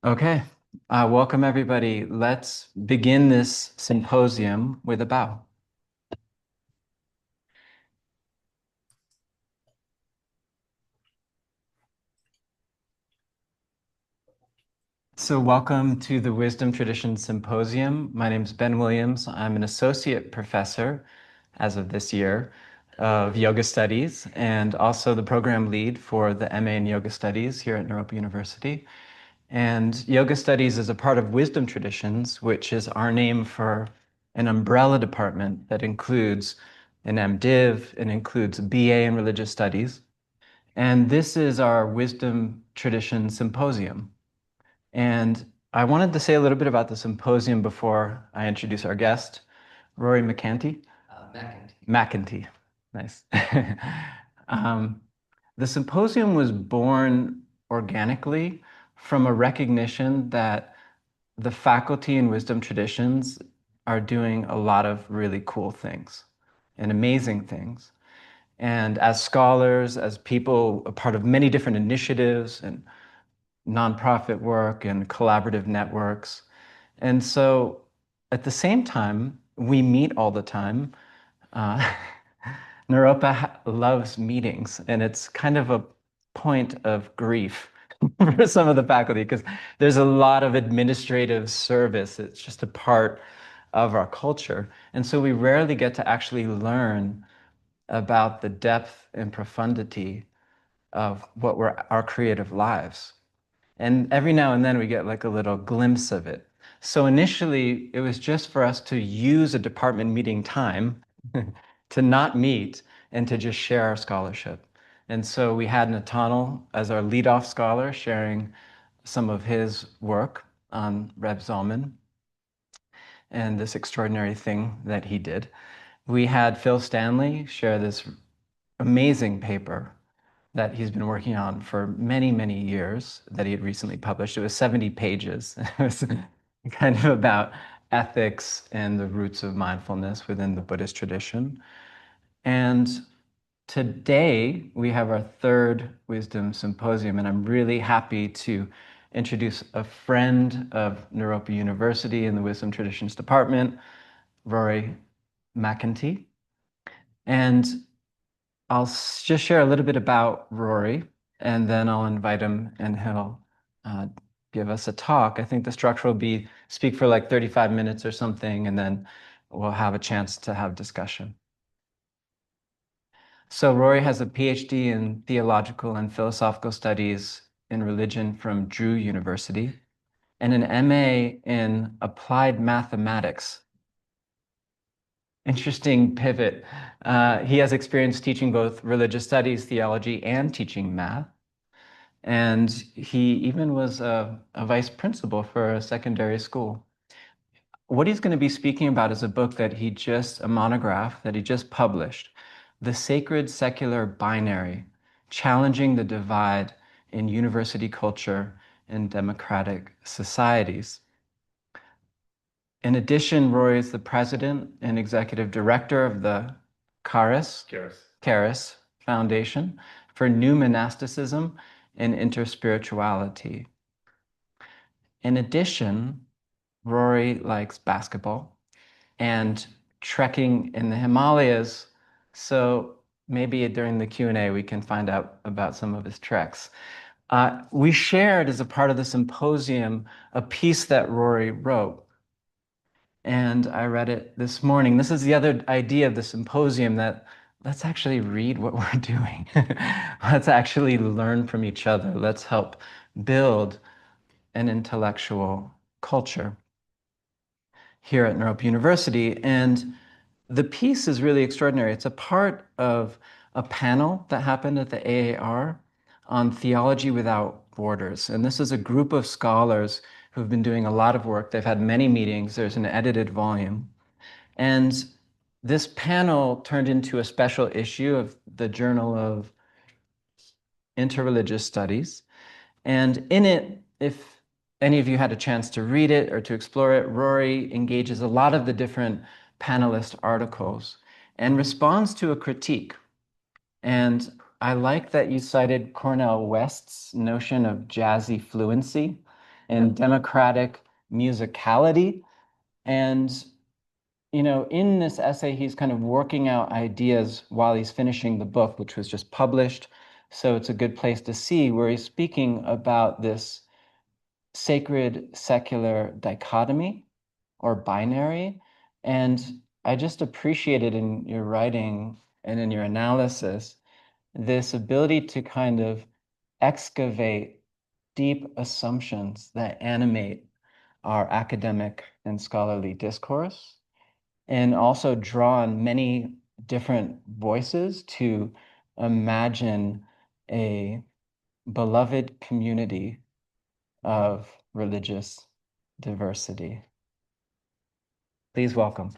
Okay, welcome everybody. Let's begin this symposium with a bow. So welcome to the Wisdom Tradition Symposium. My name is Ben Williams. I'm an associate professor as of this year of yoga studies and also the program lead for the MA in Yoga Studies here at Naropa University. And yoga studies is a part of Wisdom Traditions, which is our name for an umbrella department that includes an MDiv, it includes a BA in Religious Studies. And this is our Wisdom Tradition Symposium. And I wanted to say a little bit about the symposium before I introduce our guest, Rory McEntee. McEntee. Nice. Um, the symposium was born organically from a recognition that the faculty in wisdom traditions are doing a lot of really cool things and amazing things. And as scholars, as people, a part of many different initiatives and nonprofit work and collaborative networks. And so at the same time, we meet all the time. Uh, Naropa loves meetings, and it's kind of a point of grief for some of the faculty because there's a lot of administrative service. It's just a part of our culture. And so we rarely get to actually learn about the depth and profundity of what were our creative lives. And every now and then we get like a little glimpse of it. So initially, it was just for us to use a department meeting time to not meet and to just share our scholarship. And so we had Nathaniel as our leadoff scholar sharing some of his work on Reb Zalman and this extraordinary thing that he did. We had Phil Stanley share this amazing paper that he's been working on for many, many years that he had recently published. It was 70 pages. It was kind of about ethics and the roots of mindfulness within the Buddhist tradition. And today we have our third Wisdom Symposium, and I'm really happy to introduce a friend of Naropa University in the Wisdom Traditions Department, Rory McEntee. And I'll just share a little bit about Rory, and then I'll invite him and he'll give us a talk. I think the structure will be speak for like 35 minutes or something, and then we'll have a chance to have discussion. So Rory has a PhD in theological and philosophical studies in religion from Drew University and an MA in applied mathematics. Interesting pivot. He has experience teaching both religious studies, theology, and teaching math. And he even was a vice principal for a secondary school. What he's going to be speaking about is a monograph that he just published, The Sacred Secular Binary, Challenging the Divide in University Culture in Democratic Societies. In addition, Roy is the president and executive director of the Caris Foundation for New Monasticism and Interspirituality. In addition, Rory likes basketball and trekking in the Himalayas. So maybe during the Q&A, we can find out about some of his treks. We shared as a part of the symposium a piece that Rory wrote. And I read it this morning. This is the other idea of the symposium that let's actually read what we're doing. Let's actually learn from each other. Let's help build an intellectual culture here at Naropa University. And the piece is really extraordinary. It's a part of a panel that happened at the AAR on theology without borders. And this is a group of scholars who've been doing a lot of work. They've had many meetings. There's an edited volume. And this panel turned into a special issue of the Journal of Interreligious Studies. And in it, if any of you had a chance to read it or to explore it, Rory engages a lot of the different panelist articles and responds to a critique. And I like that you cited Cornel West's notion of jazzy fluency. and democratic musicality. And, in this essay, he's kind of working out ideas while he's finishing the book, which was just published. So it's a good place to see where he's speaking about this sacred secular dichotomy or binary. And I just appreciated in your writing and in your analysis this ability to kind of excavate deep assumptions that animate our academic and scholarly discourse, and also draw on many different voices to imagine a beloved community of religious diversity. Please welcome.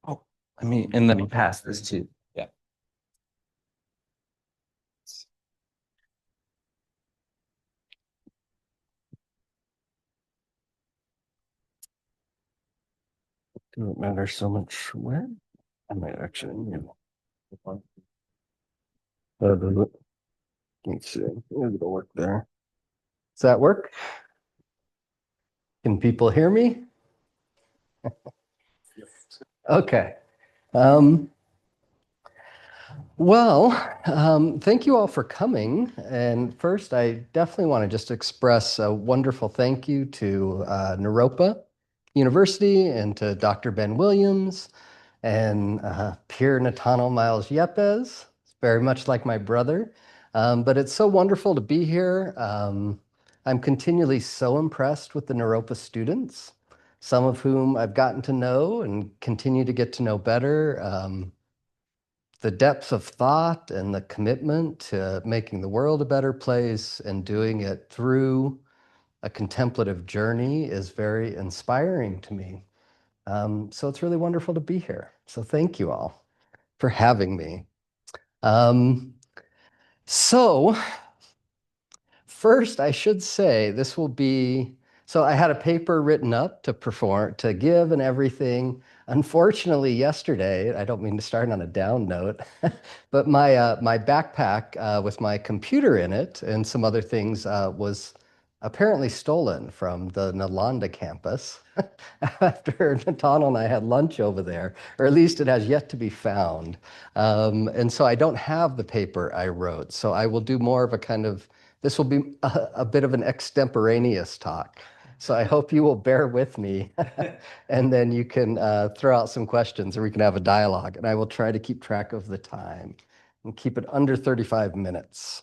Oh, let me pass this too. Yeah. Doesn't matter so much where. I might actually, does it? Let's see. It'll work there. Does that work? Can people hear me? Okay. Um, thank you all for coming. And first, I definitely want to just express a wonderful thank you to Naropa University and to Dr. Ben Williams and Pierre Natano Miles Yepes. It's very much like my brother. But it's so wonderful to be here. I'm continually so impressed with the Naropa students, some of whom I've gotten to know and continue to get to know better. The depth of thought and the commitment to making the world a better place and doing it through a contemplative journey is very inspiring to me. So it's really wonderful to be here. So thank you all for having me. So first, I should say this will be, so I had a paper written up to perform, to give and everything. Unfortunately, yesterday, I don't mean to start on a down note, but my backpack with my computer in it and some other things was apparently stolen from the Nalanda campus after Nathaniel and I had lunch over there, or at least it has yet to be found. And so I don't have the paper I wrote. So I will do more of a kind of, this will be a bit of an extemporaneous talk. So I hope you will bear with me and then you can throw out some questions or we can have a dialogue. And I will try to keep track of the time and keep it under 35 minutes.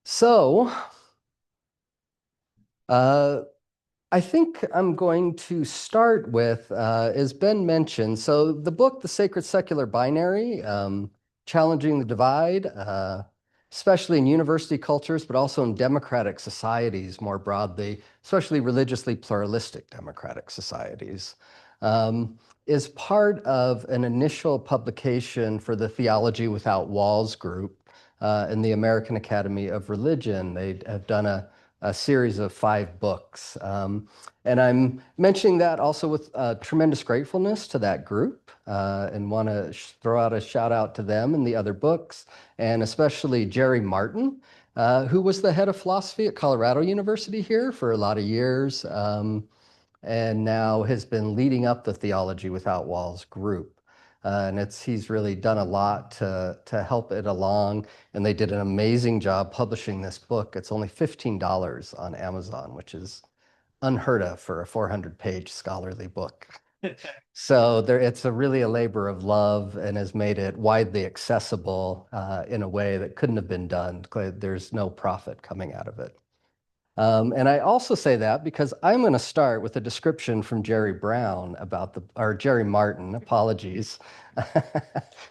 So I think I'm going to start with, as Ben mentioned, so the book, The Sacred Secular Binary, Challenging the Divide, especially in university cultures, but also in democratic societies more broadly, especially religiously pluralistic democratic societies, is part of an initial publication for the Theology Without Walls group in the American Academy of Religion. They have done a series of 5 books. And I'm mentioning that also with tremendous gratefulness to that group and want to throw out a shout out to them and the other books, and especially Jerry Martin, who was the head of philosophy at Colorado University here for a lot of years, and now has been leading up the Theology Without Walls group. And he's really done a lot to help it along. And they did an amazing job publishing this book. It's only $15 on Amazon, which is unheard of for a 400-page scholarly book. So it's really a labor of love and has made it widely accessible in a way that couldn't have been done. There's no profit coming out of it. And I also say that because I'm going to start with a description from Jerry Brown or Jerry Martin, apologies,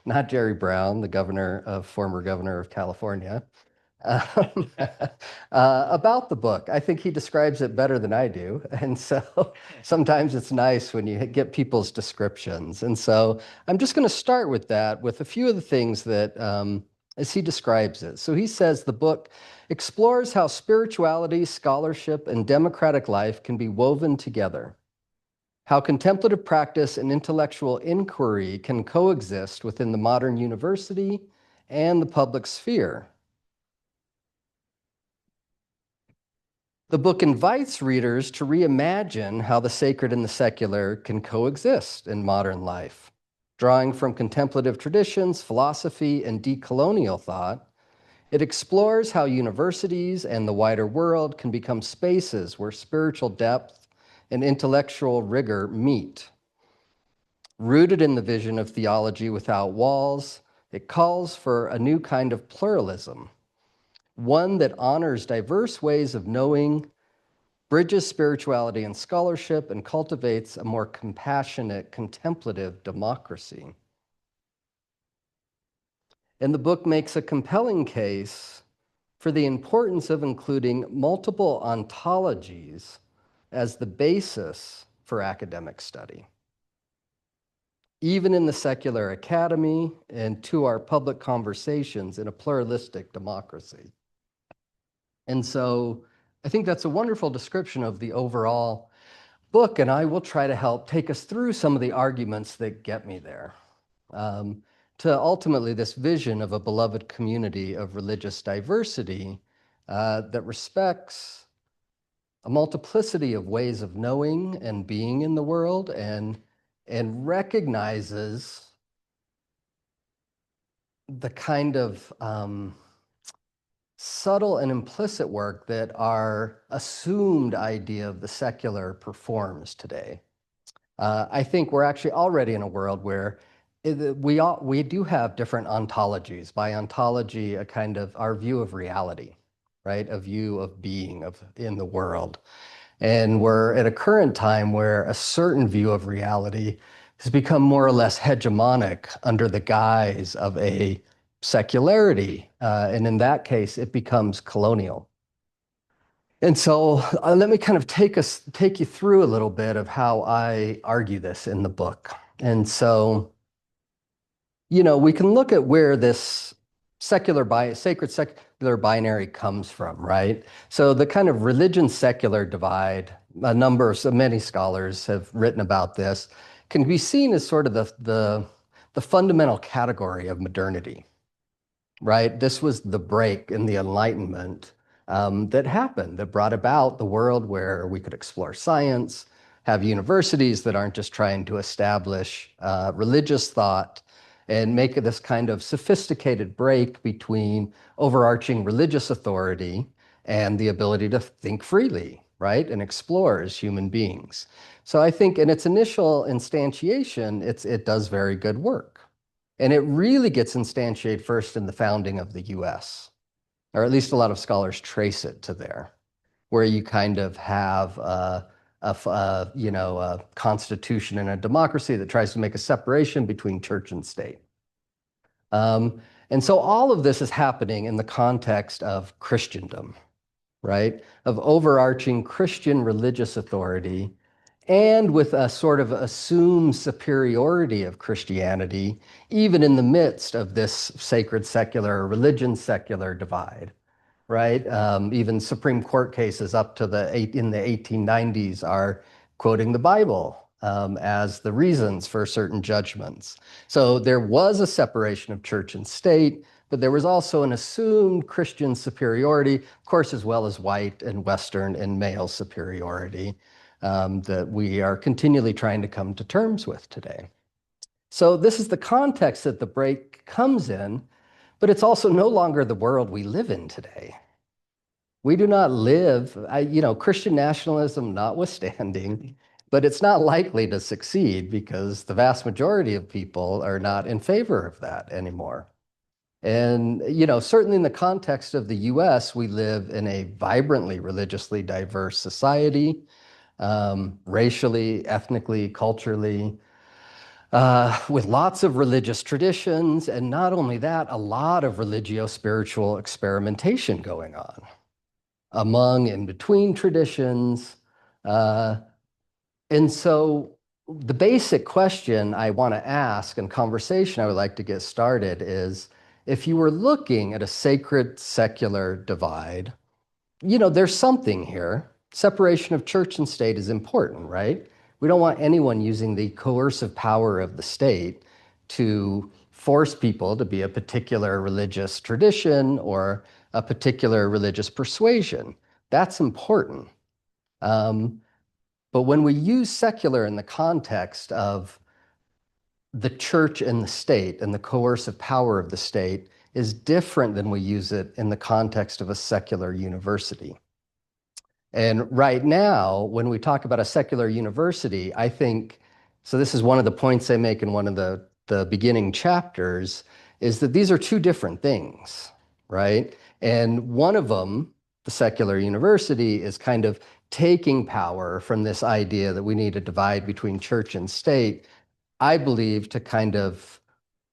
not Jerry Brown, the former governor of California, um, about the book. I think he describes it better than I do. And so sometimes it's nice when you get people's descriptions. And so I'm just going to start with that, with a few of the things that, as he describes it. So he says the book explores how spirituality, scholarship, and democratic life can be woven together How contemplative practice and intellectual inquiry can coexist within the modern university and the public sphere. The book invites readers to reimagine how the sacred and the secular can coexist in modern life. Drawing from contemplative traditions, philosophy, and decolonial thought, it explores how universities and the wider world can become spaces where spiritual depth and intellectual rigor meet. Rooted in the vision of theology without walls, it calls for a new kind of pluralism, one that honors diverse ways of knowing, bridges spirituality and scholarship, and cultivates a more compassionate, contemplative democracy. And the book makes a compelling case for the importance of including multiple ontologies as the basis for academic study, even in the secular academy and to our public conversations in a pluralistic democracy. And so I think that's a wonderful description of the overall book, and I will try to help take us through some of the arguments that get me there. To ultimately this vision of a beloved community of religious diversity that respects a multiplicity of ways of knowing and being in the world and recognizes the kind of subtle and implicit work that our assumed idea of the secular performs today. I think we're actually already in a world where we do have different ontologies. By ontology, a kind of our view of reality, right? A view of being in the world. And we're at a current time where a certain view of reality has become more or less hegemonic under the guise of a secularity. And in that case, it becomes colonial. And so let me kind of take you through a little bit of how I argue this in the book. And so, we can look at where this sacred secular binary comes from, right? So the kind of religion-secular divide, many scholars have written about this, can be seen as sort of the fundamental category of modernity, right? This was the break in the Enlightenment that happened, that brought about the world where we could explore science, have universities that aren't just trying to establish religious thought and make this kind of sophisticated break between overarching religious authority and the ability to think freely, right? And explore as human beings. So I think in its initial instantiation, it does very good work. And it really gets instantiated first in the founding of the US, or at least a lot of scholars trace it to there, where you kind of have a constitution and a democracy that tries to make a separation between church and state. And so all of this is happening in the context of Christendom, right? Of overarching Christian religious authority, and with a sort of assumed superiority of Christianity, even in the midst of this sacred secular, religion secular divide, right? Even Supreme Court cases up to in the 1890s are quoting the Bible as the reasons for certain judgments. So there was a separation of church and state, but there was also an assumed Christian superiority, of course, as well as white and Western and male superiority that we are continually trying to come to terms with today. So this is the context that the break comes in, but it's also no longer the world we live in today. We do not live, Christian nationalism notwithstanding, but it's not likely to succeed because the vast majority of people are not in favor of that anymore. And, certainly in the context of the US, we live in a vibrantly religiously diverse society, racially, ethnically, culturally, with lots of religious traditions. And not only that, a lot of religio-spiritual experimentation going on among and between traditions. And so the basic question I want to ask and conversation I would like to get started is, if you were looking at a sacred secular divide, there's something here. Separation of church and state is important, right? We don't want anyone using the coercive power of the state to force people to be a particular religious tradition or a particular religious persuasion. That's important. Um, but when we use secular in the context of the church and the state and the coercive power of the state is different than we use it in the context of a secular university. And right now, when we talk about a secular university, I think, so this is one of the points I make in one of the beginning chapters, is that these are two different things, right? And one of them, the secular university, is kind of taking power from this idea that we need to divide between church and state, I believe, to kind of,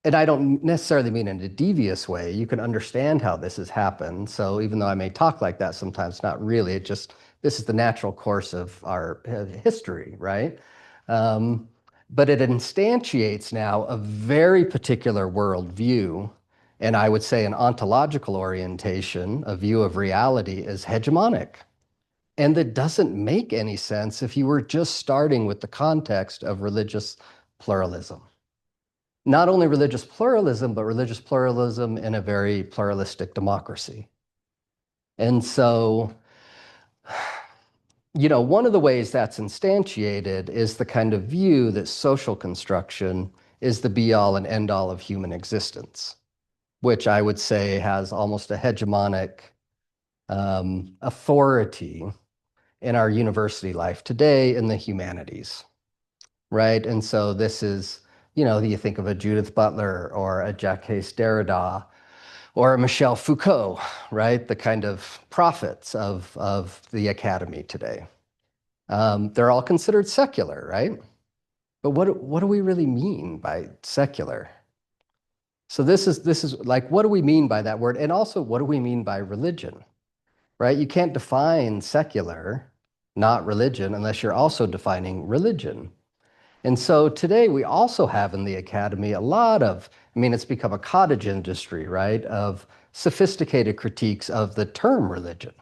and I don't necessarily mean in a devious way. You can understand how this has happened. So even though I may talk like that sometimes, not really. It just, this is the natural course of our history, right? Um, but it instantiates now a very particular worldview, and I would say an ontological orientation, a view of reality as hegemonic. And that doesn't make any sense if you were just starting with the context of religious pluralism. Not only religious pluralism, but religious pluralism in a very pluralistic democracy. And so, one of the ways that's instantiated is the kind of view that social construction is the be all and end all of human existence, which I would say has almost a hegemonic authority in our university life today in the humanities, right? And so this is, you think of a Judith Butler or a Jacques Derrida or a Michel Foucault, right? The kind of prophets of the academy today. They're all considered secular, right? But what do we really mean by secular? So this is like, what do we mean by that word? And also, what do we mean by religion, right? You can't define secular, not religion, unless you're also defining religion. And so today we also have in the academy a lot of, it's become a cottage industry, right, of sophisticated critiques of the term religion.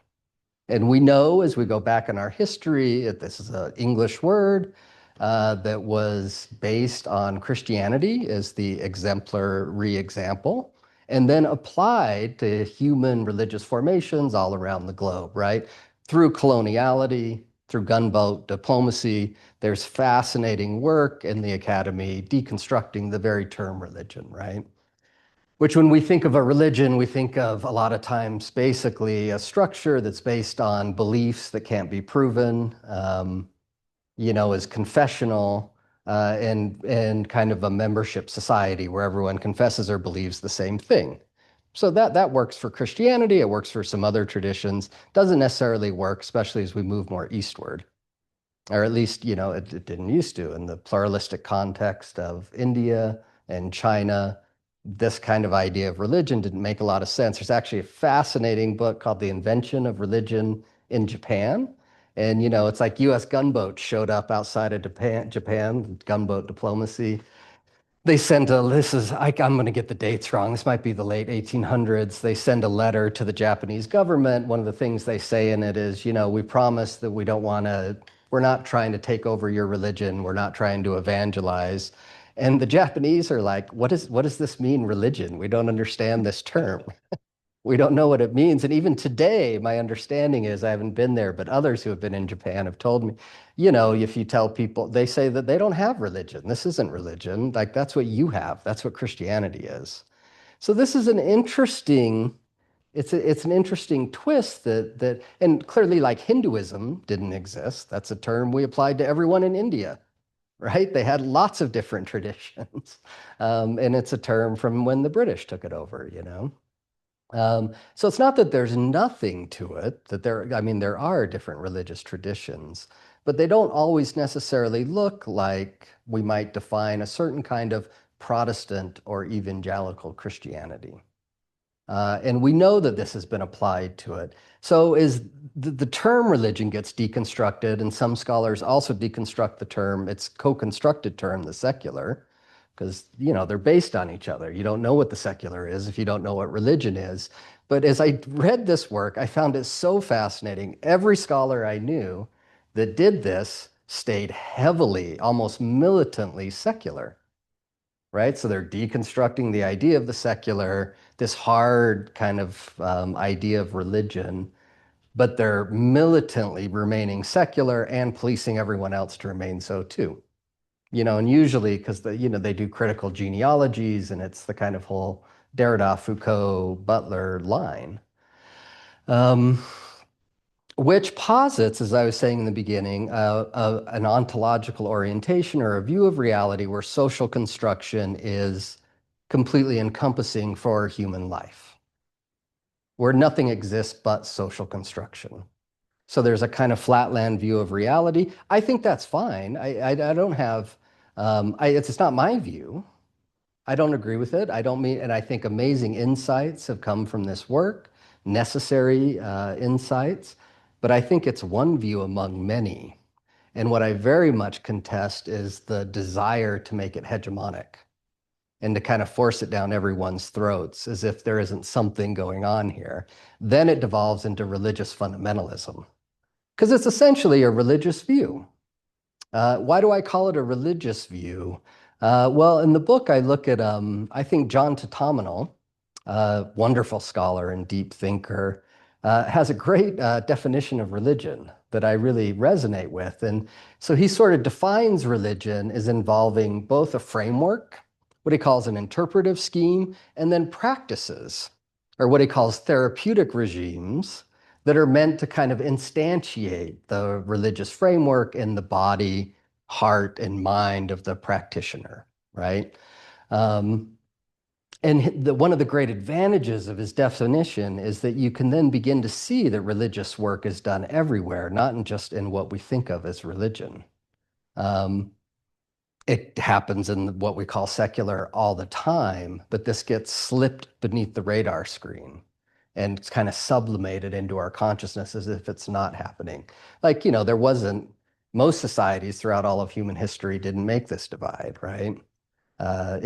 And we know as we go back in our history, this is an English word that was based on Christianity as the exemplary example, and then applied to human religious formations all around the globe, right? Through coloniality, through gunboat diplomacy, there's fascinating work in the academy deconstructing the very term religion, right? Which when we think of a religion, we think of a lot of times basically a structure that's based on beliefs that can't be proven, is confessional, and kind of a membership society where everyone confesses or believes the same thing. So that works for Christianity. It works for some other traditions. Doesn't necessarily work, especially as we move more eastward. Or at least, it didn't used to in the pluralistic context of India and China. This kind of idea of religion didn't make a lot of sense. There's actually a fascinating book called The Invention of Religion in Japan. And, it's like US gunboats showed up outside of Japan, gunboat diplomacy. They sent I'm going to get the dates wrong. This might be the late 1800s. They send a letter to the Japanese government. One of the things they say in it is, we promise that we're not trying to take over your religion. We're not trying to evangelize. And the Japanese are like, what does this mean, religion? We don't understand this term. We don't know what it means. And even today, my understanding is, I haven't been there, but others who have been in Japan have told me, if you tell people, they say that they don't have religion. This isn't religion. Like, that's what you have. That's what Christianity is. So this is an interesting, it's an interesting twist and clearly, like, Hinduism didn't exist. That's a term we applied to everyone in India, right? They had lots of different traditions. And it's a term from when the British took it over, So it's not that there's nothing to it, there are different religious traditions, but they don't always necessarily look like we might define a certain kind of Protestant or evangelical Christianity. And we know that this has been applied to it. So as the term religion gets deconstructed, and some scholars also deconstruct the term, its co-constructed term, the secular, because they're based on each other. You don't know what the secular is if you don't know what religion is. But as I read this work, I found it so fascinating. Every scholar I knew that did this stayed heavily, almost militantly secular, right? So they're deconstructing the idea of the secular, this hard kind of idea of religion, but they're militantly remaining secular and policing everyone else to remain so too. And usually because they do critical genealogies and it's the kind of whole Derrida, Foucault, Butler line. Um, which posits, as I was saying in the beginning, an ontological orientation or a view of reality where social construction is completely encompassing for human life, where nothing exists but social construction. So there's a kind of flatland view of reality. I think that's fine. I don't have, it's not my view. I don't agree with it. I don't mean, and I think amazing insights have come from this work, necessary insights, but I think it's one view among many. And what I very much contest is the desire to make it hegemonic and to kind of force it down everyone's throats as if there isn't something going on here. Then it devolves into religious fundamentalism because it's essentially a religious view. Why do I call it a religious view? Well, in the book, I look at, I think John Tatomanel, wonderful scholar and deep thinker, has a great definition of religion that I really resonate with. And so he sort of defines religion as involving both a framework, what he calls an interpretive scheme, and then practices, or what he calls therapeutic regimes that are meant to kind of instantiate the religious framework in the body, heart, and mind of the practitioner, right? Um, and one of the great advantages of his definition is that you can then begin to see that religious work is done everywhere, not just in what we think of as religion. Um, it happens in what we call secular all the time, but this gets slipped beneath the radar screen and it's kind of sublimated into our consciousness as if it's not happening. Like, there wasn't, most societies throughout all of human history didn't make this divide, right? A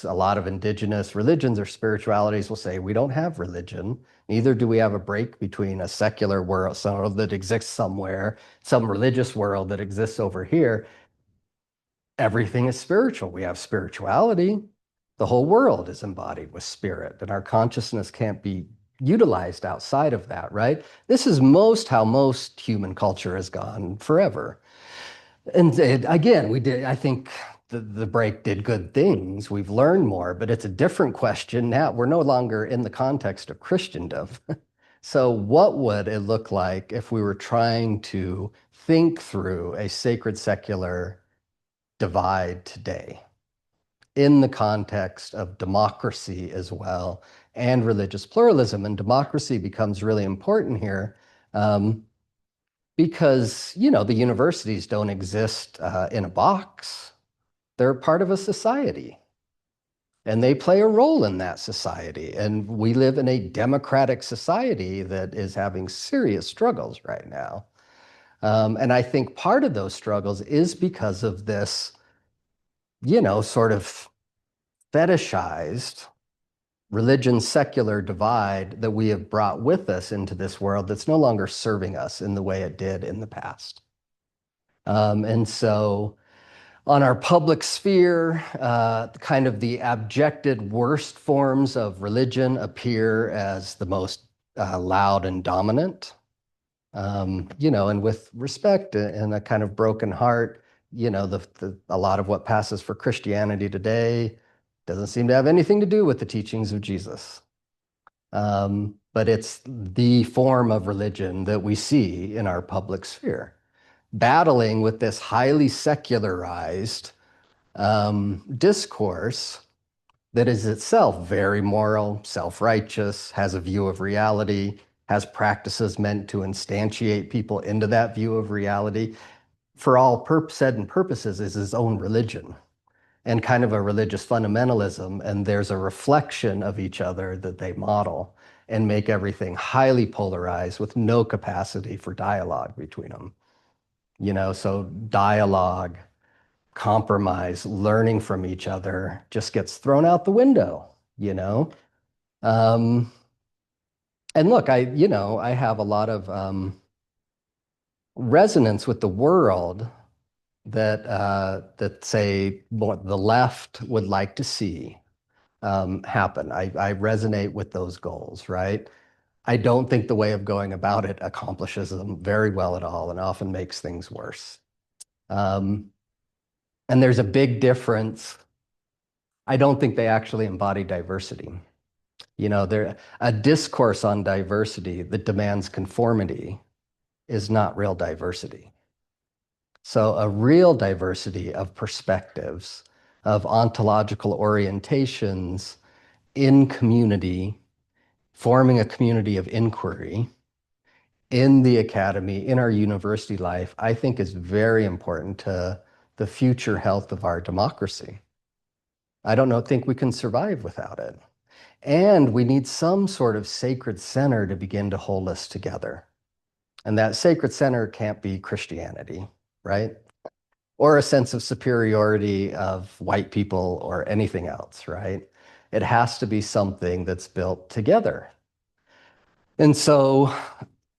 lot of indigenous religions or spiritualities will say, we don't have religion. Neither do we have a break between a secular world that exists somewhere, some religious world that exists over here. Everything is spiritual. We have spirituality. The whole world is embodied with spirit, and our consciousness can't be utilized outside of that, right? This is how most human culture has gone forever. And again, I think the break did good things. We've learned more, but it's a different question now. We're no longer in the context of Christendom. So what would it look like if we were trying to think through a sacred secular divide today in the context of democracy as well and religious pluralism? And democracy becomes really important here because, the universities don't exist in a box. They're part of a society and they play a role in that society. And we live in a democratic society that is having serious struggles right now. And I think part of those struggles is because of this sort of fetishized religion secular divide that we have brought with us into this world that's no longer serving us in the way it did in the past. And so on our public sphere, kind of the abjected worst forms of religion appear as the most loud and dominant. And with respect and a kind of broken heart, a lot of what passes for Christianity today doesn't seem to have anything to do with the teachings of Jesus. But it's the form of religion that we see in our public sphere, battling with this highly secularized discourse that is itself very moral, self-righteous, has a view of reality, has practices meant to instantiate people into that view of reality. For all said and purposes, is his own religion and kind of a religious fundamentalism. And there's a reflection of each other that they model and make everything highly polarized with no capacity for dialogue between them. So dialogue, compromise, learning from each other just gets thrown out the window, you know? Um, and look, I have a lot of resonance with the world that say what the left would like to see happen. I resonate with those goals, right? I don't think the way of going about it accomplishes them very well at all and often makes things worse. Um, and there's a big difference. I don't think they actually embody diversity. A discourse on diversity that demands conformity is not real diversity. So a real diversity of perspectives, of ontological orientations in community, forming a community of inquiry in the academy, in our university life, I think is very important to the future health of our democracy. I don't think we can survive without it. And we need some sort of sacred center to begin to hold us together. And that sacred center can't be Christianity, right? Or a sense of superiority of white people or anything else, right? It has to be something that's built together. And so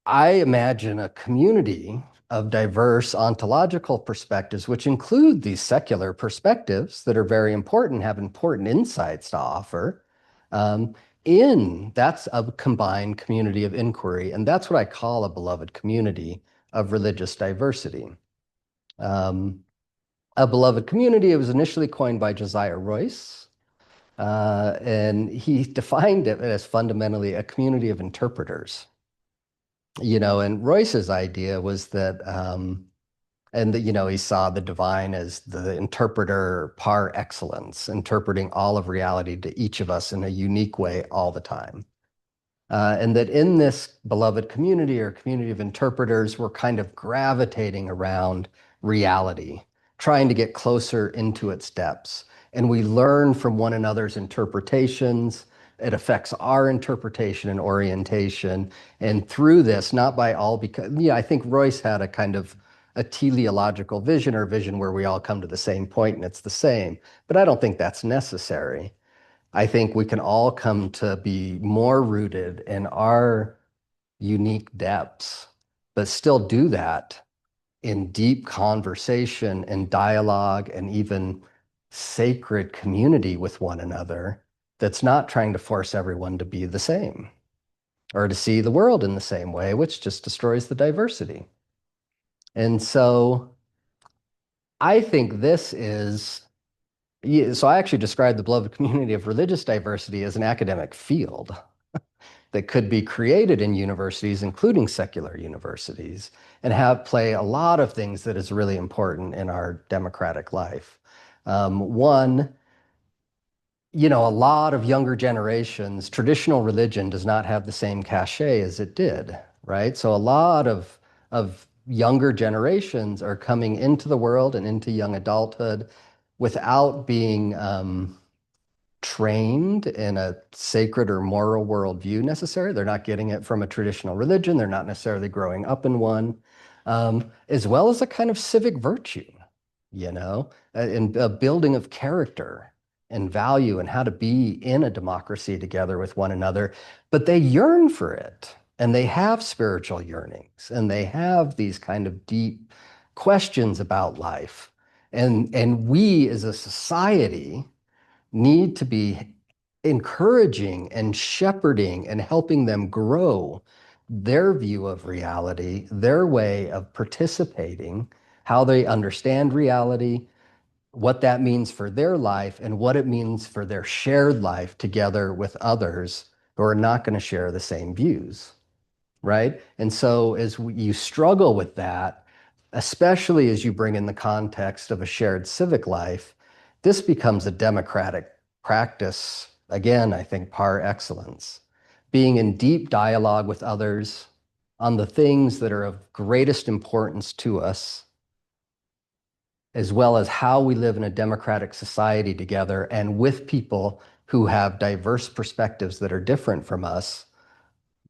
I imagine a community of diverse ontological perspectives, which include these secular perspectives that are very important, have important insights to offer. Um, that's a combined community of inquiry. And that's what I call a beloved community of religious diversity. Um, a beloved community, it was initially coined by Josiah Royce. And he defined it as fundamentally a community of interpreters. And Royce's idea was that, he saw the divine as the interpreter par excellence, interpreting all of reality to each of us in a unique way all the time. And that in this beloved community or community of interpreters, we're kind of gravitating around reality, trying to get closer into its depths. And we learn from one another's interpretations. It affects our interpretation and orientation. And through this, not by all, because, I think Royce had a kind of a teleological vision or vision where we all come to the same point and it's the same. But I don't think that's necessary. I think we can all come to be more rooted in our unique depths, but still do that in deep conversation and dialogue and even sacred community with one another that's not trying to force everyone to be the same or to see the world in the same way, which just destroys the diversity. And so I think this is so I actually describe the beloved community of religious diversity as an academic field that could be created in universities, including secular universities, and play a lot of things that is really important in our democratic life. One, a lot of younger generations, traditional religion does not have the same cachet as it did, right? So a lot of younger generations are coming into the world and into young adulthood without being trained in a sacred or moral worldview necessarily. They're not getting it from a traditional religion. They're not necessarily growing up in one, as well as a kind of civic virtue, and a building of character and value and how to be in a democracy together with one another. But they yearn for it, and they have spiritual yearnings, and they have these kind of deep questions about life. And we as a society need to be encouraging and shepherding and helping them grow their view of reality, their way of participating, how they understand reality, what that means for their life, and what it means for their shared life together with others who are not going to share the same views, right? And so as you struggle with that, especially as you bring in the context of a shared civic life, this becomes a democratic practice, again, I think par excellence. Being in deep dialogue with others on the things that are of greatest importance to us, as well as how we live in a democratic society together and with people who have diverse perspectives that are different from us.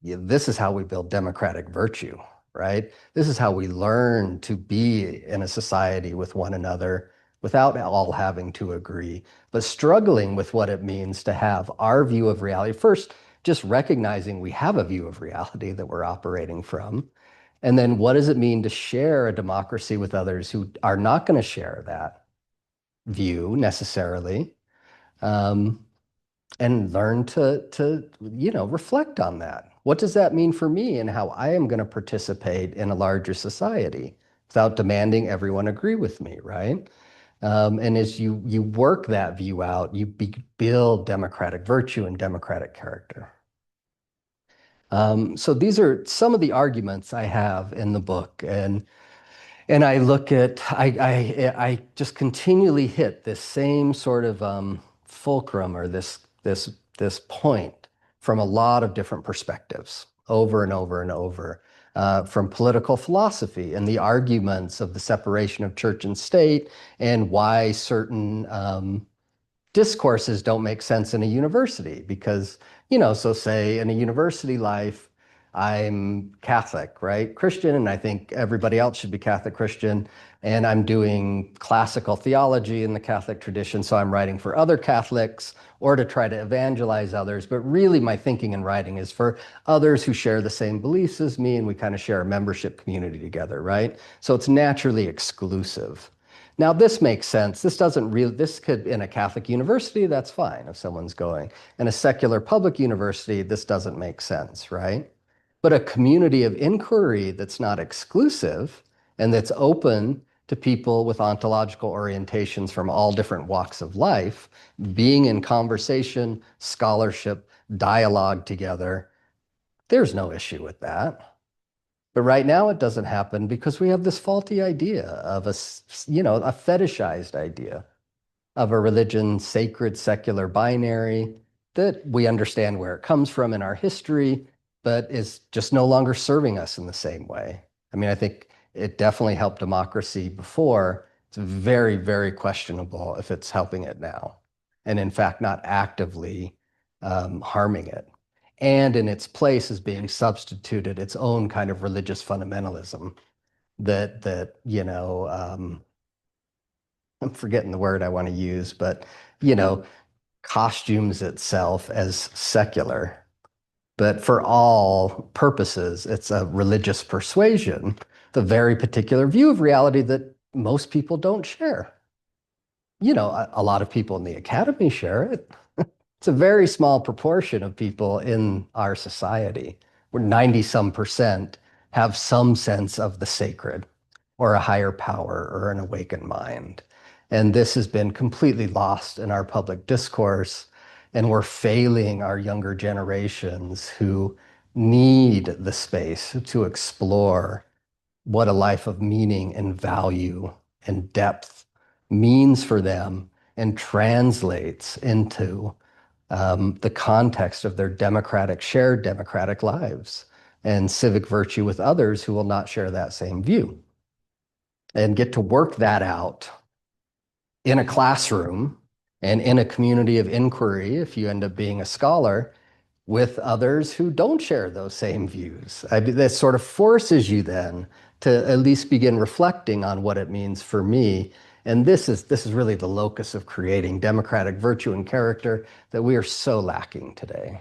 This is how we build democratic virtue, right? This is how we learn to be in a society with one another without all having to agree, but struggling with what it means to have our view of reality. First, just recognizing we have a view of reality that we're operating from, And then what does it mean to share a democracy with others who are not going to share that view necessarily? Um, and learn to reflect on that. What does that mean for me and how I am going to participate in a larger society without demanding everyone agree with me, right? And as you work that view out, you build democratic virtue and democratic character. So these are some of the arguments I have in the book, and I look at, I just continually hit this same sort of fulcrum or this point from a lot of different perspectives over and over and over. From political philosophy and the arguments of the separation of church and state and why certain discourses don't make sense in a university because, so say in a university life, I'm Catholic, right? Christian, and I think everybody else should be Catholic Christian. And I'm doing classical theology in the Catholic tradition. So I'm writing for other Catholics or to try to evangelize others. But really, my thinking and writing is for others who share the same beliefs as me. And we kind of share a membership community together, right? So it's naturally exclusive. Now, this makes sense. This could, in a Catholic university, that's fine if someone's going. In a secular public university, this doesn't make sense, right? But a community of inquiry that's not exclusive and that's open to people with ontological orientations from all different walks of life, being in conversation, scholarship, dialogue together, there's no issue with that. But right now it doesn't happen because we have this faulty idea of a fetishized idea of a religion, sacred, secular binary that we understand where it comes from in our history, but is just no longer serving us in the same way. I mean, I think it definitely helped democracy before. It's very, very questionable if it's helping it now, and in fact, not actively harming it. And in its place is being substituted its own kind of religious fundamentalism that I'm forgetting the word I want to use, but you know, costumes itself as secular. But for all purposes, it's a religious persuasion, the very particular view of reality that most people don't share. A lot of people in the academy share it. It's a very small proportion of people in our society, where 90 some percent have some sense of the sacred or a higher power or an awakened mind. And this has been completely lost in our public discourse. And we're failing our younger generations who need the space to explore what a life of meaning and value and depth means for them and translates into the context of their shared democratic lives and civic virtue with others who will not share that same view and get to work that out in a classroom and in a community of inquiry, if you end up being a scholar, with others who don't share those same views. That sort of forces you then to at least begin reflecting on what it means for me. And this is really the locus of creating democratic virtue and character that we are so lacking today.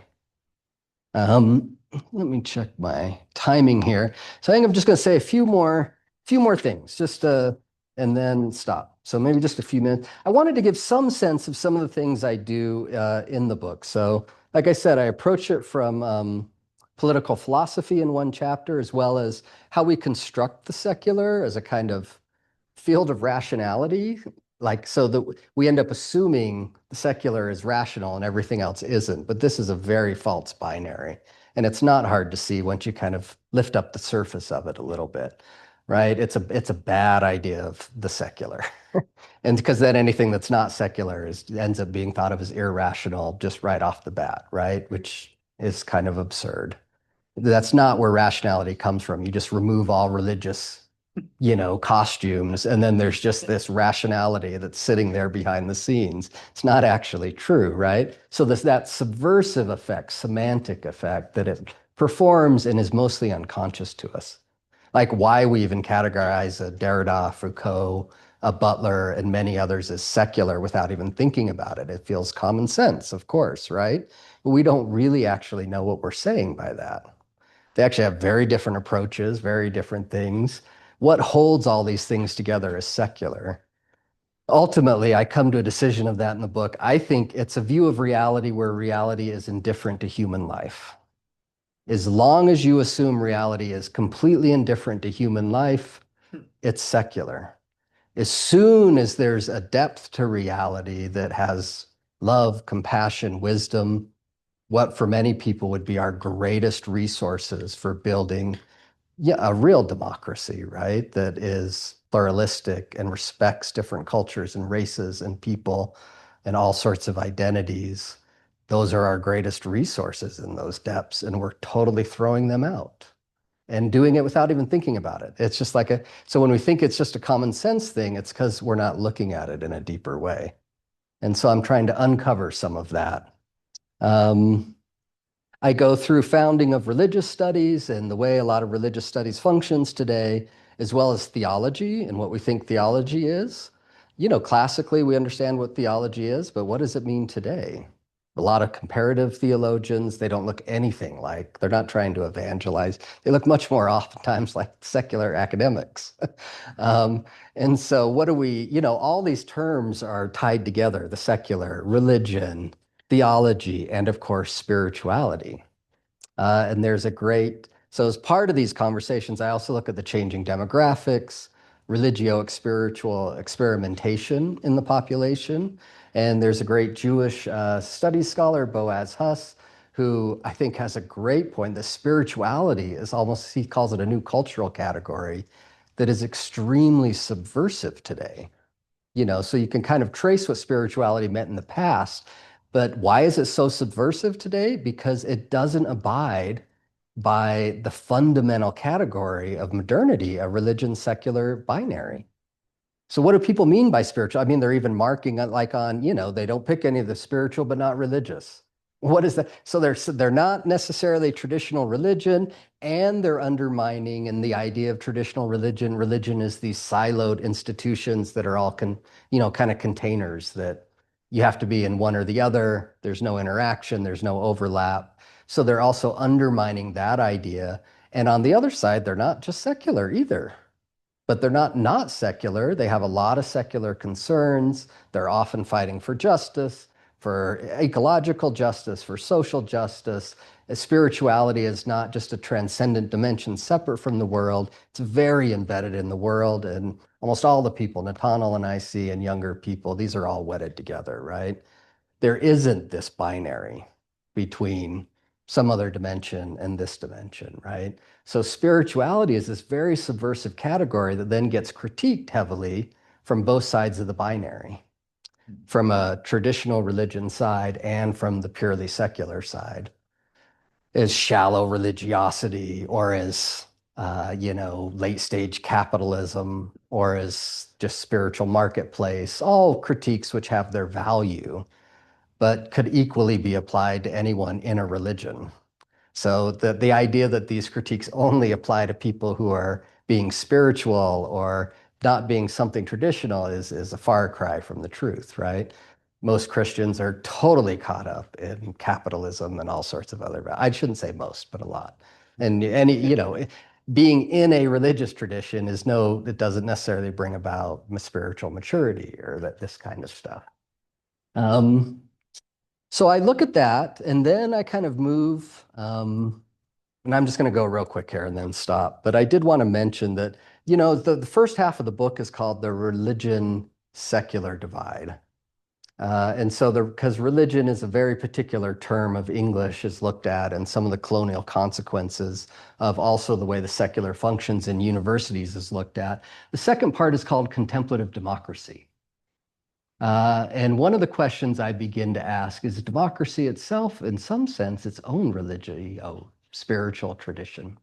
Let me check my timing here. So I think I'm just going to say a few more things, and then stop. So maybe just a few minutes. I wanted to give some sense of some of the things I do in the book. So, like I said, I approach it from political philosophy in one chapter, as well as how we construct the secular as a kind of field of rationality, like so that we end up assuming the secular is rational and everything else isn't. But this is a very false binary. And it's not hard to see once you kind of lift up the surface of it a little bit, right? It's a bad idea of the secular. And because then anything that's not secular ends up being thought of as irrational just right off the bat, right? Which is kind of absurd. That's not where rationality comes from. You just remove all religious costumes, and then there's just this rationality that's sitting there behind the scenes. It's not actually true, right? So that subversive effect, semantic effect that it performs and is mostly unconscious to us. Like why we even categorize a Derrida, Foucault, a Butler, and many others as secular without even thinking about it. It feels common sense, of course, right? But we don't really actually know what we're saying by that. They actually have very different approaches, very different things. What holds all these things together is secular. Ultimately, I come to a decision of that in the book. I think it's a view of reality where reality is indifferent to human life. As long as you assume reality is completely indifferent to human life, it's secular. As soon as there's a depth to reality that has love, compassion, wisdom, what for many people would be our greatest resources for building a real democracy, right? That is pluralistic and respects different cultures and races and people and all sorts of identities. Those are our greatest resources in those depths, and we're totally throwing them out and doing it without even thinking about it. It's just like so when we think it's just a common sense thing, it's because we're not looking at it in a deeper way. And so I'm trying to uncover some of that. Um, I go through founding of religious studies and the way a lot of religious studies functions today, as well as theology and what we think theology is. Classically, we understand what theology is, but what does it mean today? A lot of comparative theologians, they don't look anything like, they're not trying to evangelize. They look much more oftentimes like secular academics. um, and so what do all these terms are tied together, the secular, religion, theology, and of course, spirituality. And there's so as part of these conversations, I also look at the changing demographics, religio-spiritual experimentation in the population. And there's a great Jewish studies scholar, Boaz Huss, who I think has a great point. The spirituality is almost, he calls it a new cultural category that is extremely subversive today. So you can kind of trace what spirituality meant in the past, but why is it so subversive today? Because it doesn't abide by the fundamental category of modernity, a religion secular binary. So what do people mean by spiritual? I mean, they're even marking it like they don't pick any of the spiritual but not religious. What is that? So they're not necessarily traditional religion, and they're undermining in the idea of traditional religion. Religion is these siloed institutions that are all kind of containers that you have to be in one or the other. There's no interaction, there's no overlap. So they're also undermining that idea. And on the other side, they're not just secular either, but they're not secular. They have a lot of secular concerns. They're often fighting for justice, for ecological justice, for social justice. Spirituality is not just a transcendent dimension separate from the world. It's very embedded in the world. And almost all the people, Nathaniel and I see, and younger people, these are all wedded together, right? There isn't this binary between some other dimension and this dimension, right? So spirituality is this very subversive category that then gets critiqued heavily from both sides of the binary, from a traditional religion side and from the purely secular side, as shallow religiosity or as late stage capitalism or as just spiritual marketplace, all critiques which have their value but could equally be applied to anyone in a religion. So the idea that these critiques only apply to people who are being spiritual or not being something traditional is a far cry from the truth, right? Most Christians are totally caught up in capitalism and all sorts of other, I shouldn't say most, but a lot. And being in a religious tradition it doesn't necessarily bring about spiritual maturity or this kind of stuff. Um, so I look at that and then I kind of move, and I'm just going to go real quick here and then stop. But I did want to mention that, the first half of the book is called The Religion Secular Divide. And so because religion is a very particular term of English is looked at and some of the colonial consequences of also the way the secular functions in universities is looked at. The second part is called contemplative democracy. And one of the questions I begin to ask is democracy itself, in some sense, its own religio spiritual tradition,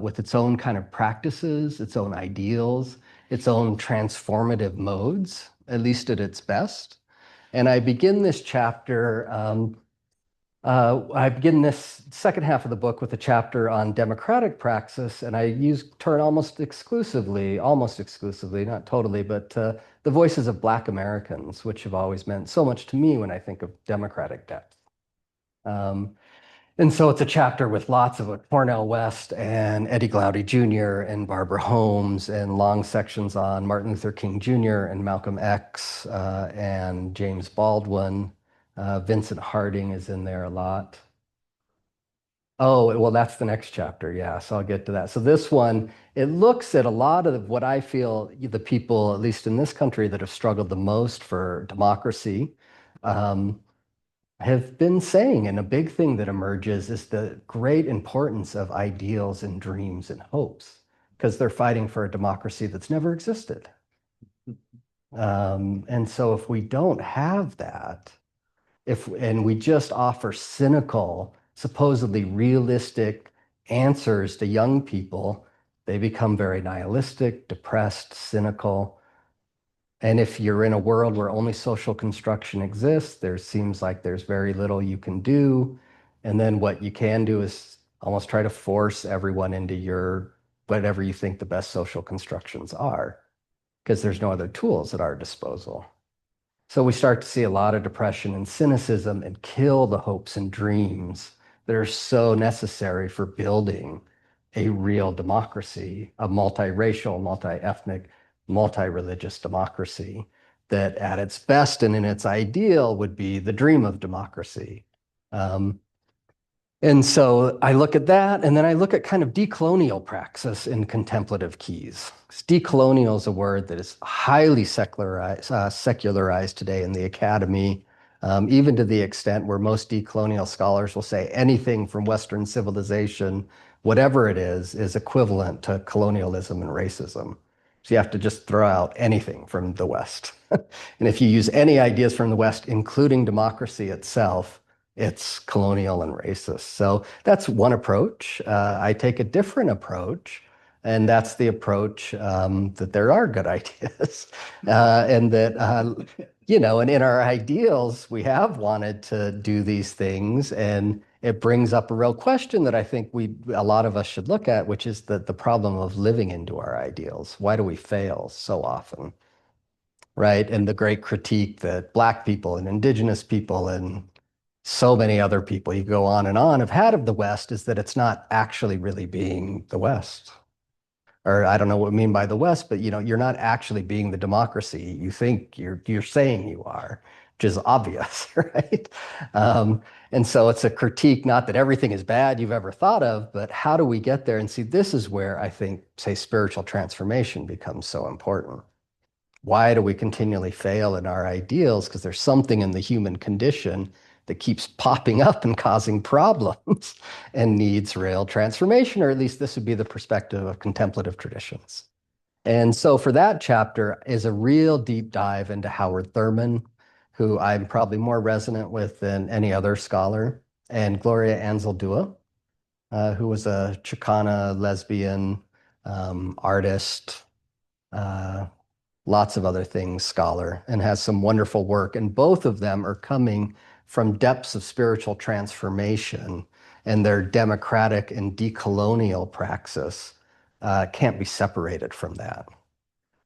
with its own kind of practices, its own ideals, its own transformative modes, at least at its best. And I begin this chapter, I begin this second half of the book with a chapter on democratic praxis, and I turn almost exclusively, not totally, but the voices of Black Americans, which have always meant so much to me when I think of democratic depth. Um, And so it's a chapter with lots of it, Cornel West and Eddie Glaude Jr. and Barbara Holmes, and long sections on Martin Luther King Jr. and Malcolm X and James Baldwin. Vincent Harding is in there a lot. Oh, well, that's the next chapter. Yeah, so I'll get to that. So this one, it looks at a lot of what I feel the people, at least in this country, that have struggled the most for democracy, um, have been saying. And a big thing that emerges is the great importance of ideals and dreams and hopes, because they're fighting for a democracy that's never existed. And so if we don't have that, and we just offer cynical, supposedly realistic answers to young people, they become very nihilistic, depressed, cynical. And if you're in a world where only social construction exists, there seems like there's very little you can do. And then what you can do is almost try to force everyone into your whatever you think the best social constructions are, because there's no other tools at our disposal. So we start to see a lot of depression and cynicism and kill the hopes and dreams that are so necessary for building a real democracy, a multiracial, multi-ethnic, multi-religious democracy that at its best and in its ideal would be the dream of democracy. Um, and so I look at that, and then I look at kind of decolonial praxis in contemplative keys. Decolonial is a word that is highly secularized today in the academy, even to the extent where most decolonial scholars will say anything from Western civilization, whatever it is equivalent to colonialism and racism. So you have to just throw out anything from the West. And if you use any ideas from the West, including democracy itself, it's colonial and racist. So that's one approach. I take a different approach, and that's the approach that there are good ideas, and that and in our ideals, we have wanted to do these things, and it brings up a real question that I think a lot of us should look at, which is the problem of living into our ideals. Why do we fail so often? Right? And the great critique that Black people and Indigenous people and so many other people, you go on, have had of the West is that it's not actually really being the West. Or I don't know what I mean by the West, but you're not actually being the democracy you think you're saying you are, which is obvious, right? And so it's a critique, not that everything is bad you've ever thought of, but how do we get there? And see, this is where I think, say, spiritual transformation becomes so important. Why do we continually fail in our ideals? Because there's something in the human condition that keeps popping up and causing problems and needs real transformation, or at least this would be the perspective of contemplative traditions. And so for that chapter is a real deep dive into Howard Thurman, who I'm probably more resonant with than any other scholar, and Gloria Anzaldúa, who was a Chicana lesbian artist, lots of other things scholar, and has some wonderful work. And both of them are coming from depths of spiritual transformation, and their democratic and decolonial praxis can't be separated from that.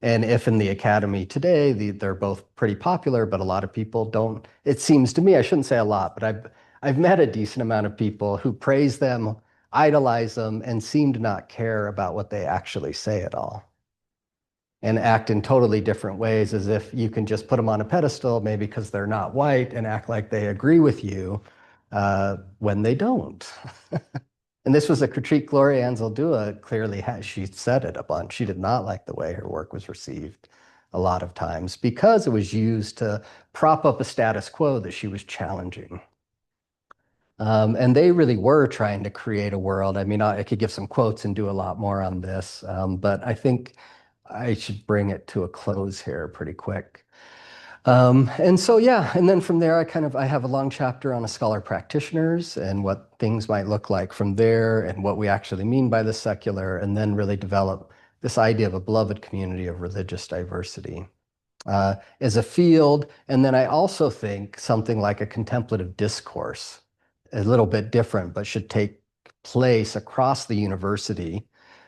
And if in the academy today, they're both pretty popular, but a lot of people don't, it seems to me, I shouldn't say a lot, but I've met a decent amount of people who praise them, idolize them, and seem to not care about what they actually say at all, and act in totally different ways, as if you can just put them on a pedestal, maybe because they're not white, and act like they agree with you when they don't. And this was a critique Gloria Anzaldúa clearly has. She said it a bunch. She did not like the way her work was received a lot of times because it was used to prop up a status quo that she was challenging. And they really were trying to create a world. I mean, I could give some quotes and do a lot more on this, but I think I should bring it to a close here pretty quick. And so, yeah, and then from there, I have a long chapter on a scholar practitioners and what things might look like from there and what we actually mean by the secular, and then really develop this idea of a beloved community of religious diversity as a field. And then I also think something like a contemplative discourse, a little bit different, but should take place across the university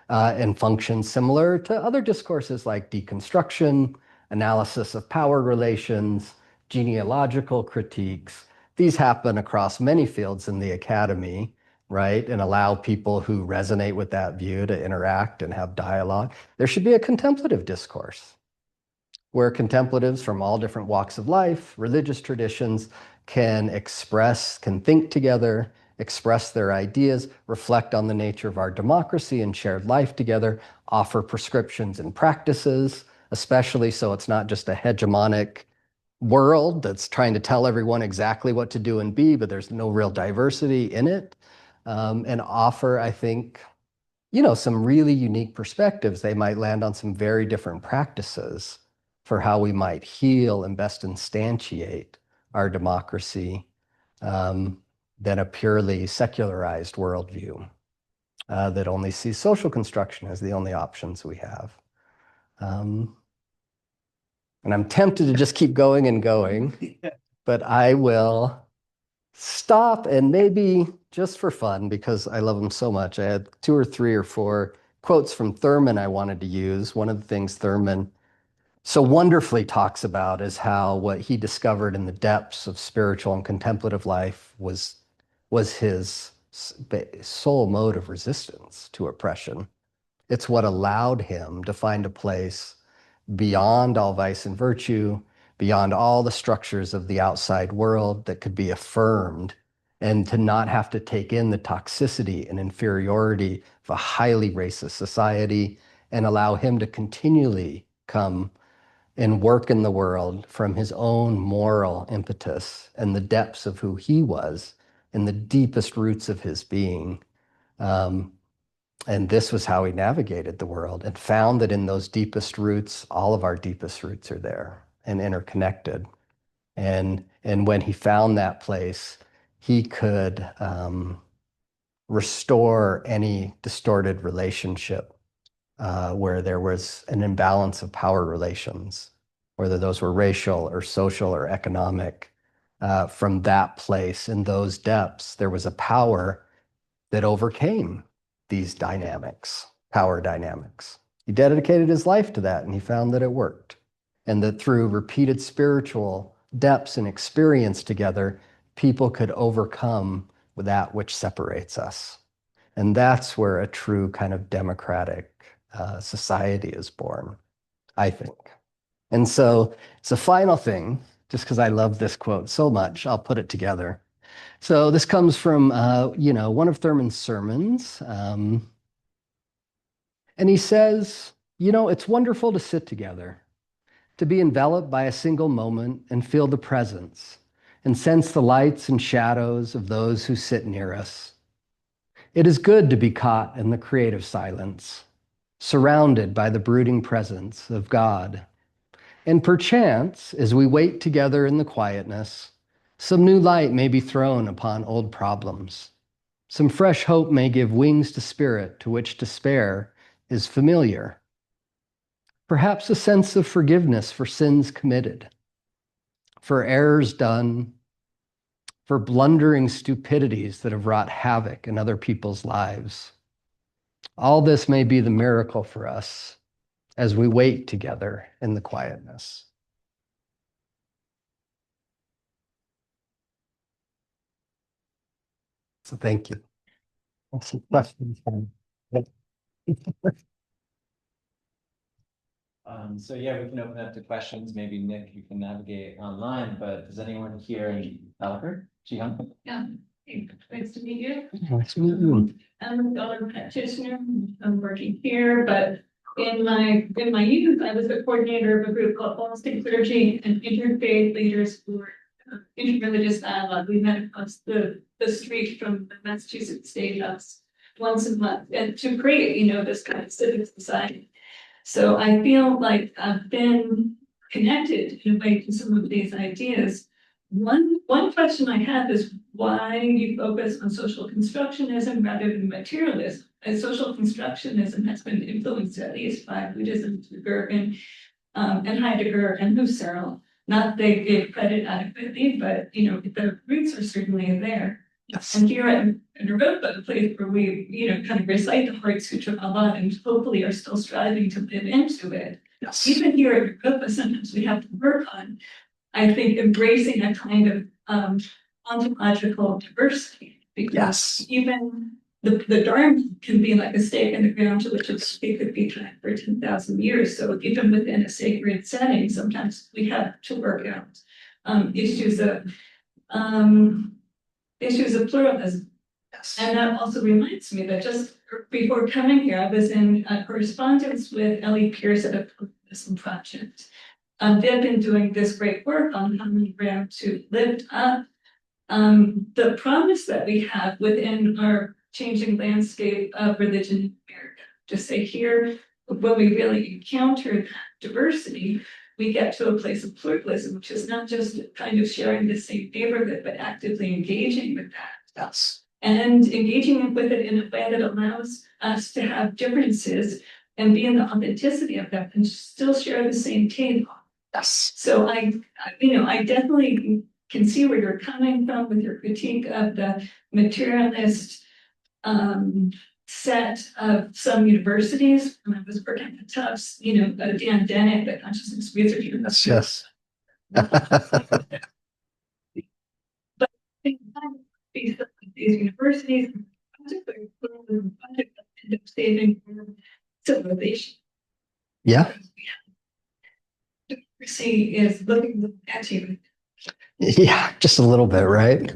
and function similar to other discourses like deconstruction, analysis of power relations, genealogical critiques, these happen across many fields in the academy, right? And allow people who resonate with that view to interact and have dialogue. There should be a contemplative discourse where contemplatives from all different walks of life, religious traditions, can think together, express their ideas, reflect on the nature of our democracy and shared life together, offer prescriptions and practices, especially so it's not just a hegemonic world that's trying to tell everyone exactly what to do and be, but there's no real diversity in it. And offer, I think, some really unique perspectives. They might land on some very different practices for how we might heal and best instantiate our democracy than a purely secularized worldview that only sees social construction as the only options we have. And I'm tempted to just keep going and going, but I will stop and maybe just for fun, because I love him so much, I had 2 or 3 or 4 quotes from Thurman I wanted to use. One of the things Thurman so wonderfully talks about is how what he discovered in the depths of spiritual and contemplative life was his sole mode of resistance to oppression. It's what allowed him to find a place beyond all vice and virtue, beyond all the structures of the outside world that could be affirmed, and to not have to take in the toxicity and inferiority of a highly racist society, and allow him to continually come and work in the world from his own moral impetus and the depths of who he was and the deepest roots of his being. And this was how he navigated the world and found that in those deepest roots, all of our deepest roots are there and interconnected. And when he found that place, he could restore any distorted relationship where there was an imbalance of power relations, whether those were racial or social or economic. From that place, in those depths, there was a power that overcame these dynamics, power dynamics. He dedicated his life to that, and he found that it worked. And that through repeated spiritual depths and experience together, people could overcome that which separates us. And that's where a true kind of democratic society is born, I think. And so it's a final thing, just because I love this quote so much, I'll put it together. So this comes from, one of Thurman's sermons. And he says, it's wonderful to sit together, to be enveloped by a single moment and feel the presence and sense the lights and shadows of those who sit near us. It is good to be caught in the creative silence, surrounded by the brooding presence of God. And perchance, as we wait together in the quietness, some new light may be thrown upon old problems. Some fresh hope may give wings to spirit to which despair is familiar. Perhaps a sense of forgiveness for sins committed, for errors done, for blundering stupidities that have wrought havoc in other people's lives. All this may be the miracle for us as we wait together in the quietness. So thank you. Some questions. So yeah, we can open up to questions. Maybe Nick, you can navigate online, but does anyone here in Albert? Jihan? Yeah, hey, nice to meet you. Nice to meet you. I'm a dollar practitioner. I'm working here, but in my youth, I was the coordinator of a group called Holistic Clergy and Interfaith Leaders for Interreligious Dialogue. We met across the street from the Massachusetts State House once a month, and to create, this kind of civic society. So I feel like I've been connected in a way to some of these ideas. One question I have is why you focus on social constructionism rather than materialism. And social constructionism has been influenced at least by Buddhism, Gergen, and Heidegger and Husserl. Not they give credit adequately, but the roots are certainly there. Yes. And here in Europa, a place where we, kind of recite the Heart Sutra a lot and hopefully are still striving to live into it. Yes. Even here in Europa, sometimes we have to work on, I think, embracing a kind of ontological diversity. Because Yes. even the Dharma can be like a stake in the ground to which it could be tied for 10,000 years. So even within a sacred setting, sometimes we have to work out issues of pluralism. Yes. And that also reminds me that just before coming here, I was in correspondence with Ellie Pierce at a pluralism project. They've been doing this great work on common ground to lift up the promise that we have within our changing landscape of religion in America. To say here, when we really encounter diversity, we get to a place of pluralism, which is not just kind of sharing the same neighborhood, but actively engaging with that. Yes. And engaging with it in a way that allows us to have differences and be in the authenticity of that and still share the same table. Yes. So I definitely can see where you're coming from with your critique of the materialist set of some universities. When I was working at Tufts, Dan Dennett, the consciousness researcher. Yes. But these universities end up saving civilization. Yeah. Democracy is looking at you. Yeah, just a little bit, right?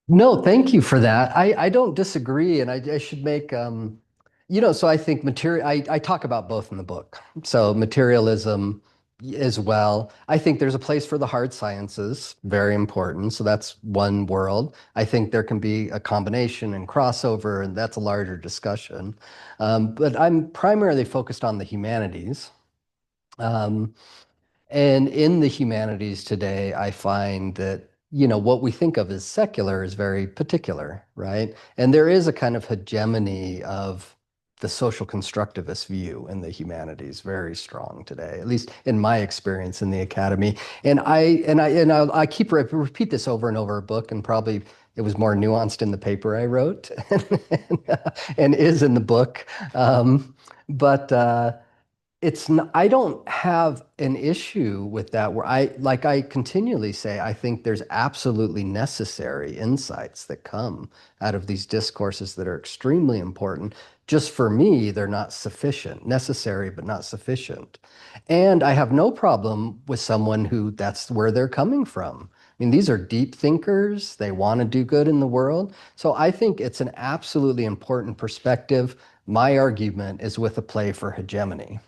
No, thank you for that. I don't disagree, and I should make so I think I talk about both in the book. So materialism as well. I think there's a place for the hard sciences, very important. So that's one world. I think there can be a combination and crossover, and that's a larger discussion. But I'm primarily focused on the humanities. And in the humanities today, I find that, what we think of as secular is very particular, right? And there is a kind of hegemony of the social constructivist view in the humanities, very strong today, at least in my experience in the academy. And I repeat this over and over a book, and probably it was more nuanced in the paper I wrote and is in the book. But it's not, I don't have an issue with that where I continually say, I think there's absolutely necessary insights that come out of these discourses that are extremely important. Just for me, they're not sufficient, necessary, but not sufficient. And I have no problem with someone who that's where they're coming from. I mean, these are deep thinkers. They want to do good in the world. So I think it's an absolutely important perspective. My argument is with a play for hegemony,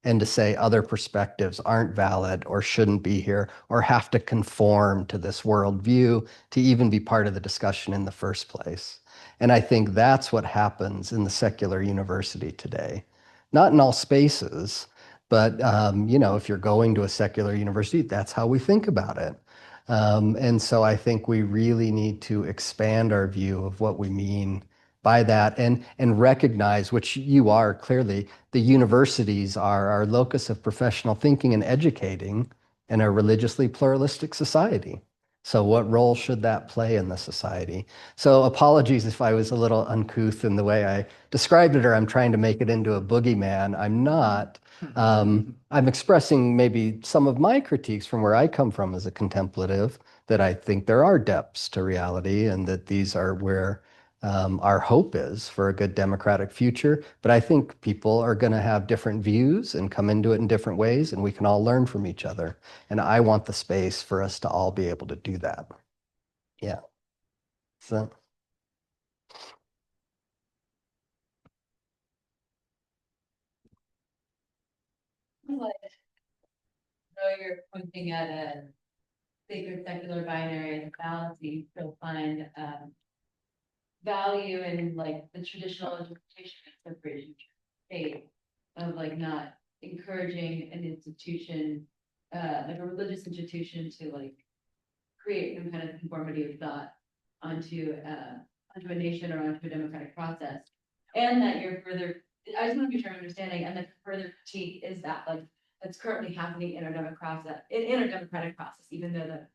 and to say other perspectives aren't valid or shouldn't be here or have to conform to this worldview to even be part of the discussion in the first place. And I think that's what happens in the secular university today. Not in all spaces, but if you're going to a secular university, that's how we think about it. And so I think we really need to expand our view of what we mean by that and recognize, which you are clearly, the universities are our locus of professional thinking and educating in a religiously pluralistic society. So what role should that play in the society? So apologies if I was a little uncouth in the way I described it, or I'm trying to make it into a boogeyman. I'm not. I'm expressing maybe some of my critiques from where I come from as a contemplative, that I think there are depths to reality and that these are where our hope is for a good democratic future. But I think people are going to have different views and come into it in different ways, and we can all learn from each other. And I want the space for us to all be able to do that. Yeah. So. So you're pointing at a sacred secular binary and fallacy, you'll find value in like the traditional interpretation of separation state, of like not encouraging an institution, like a religious institution, to like create some kind of conformity of thought onto a nation or onto a democratic process. And that you're further, I just want to be sure I'm understanding, and the further critique is that like that's currently happening in our democratic process, even though the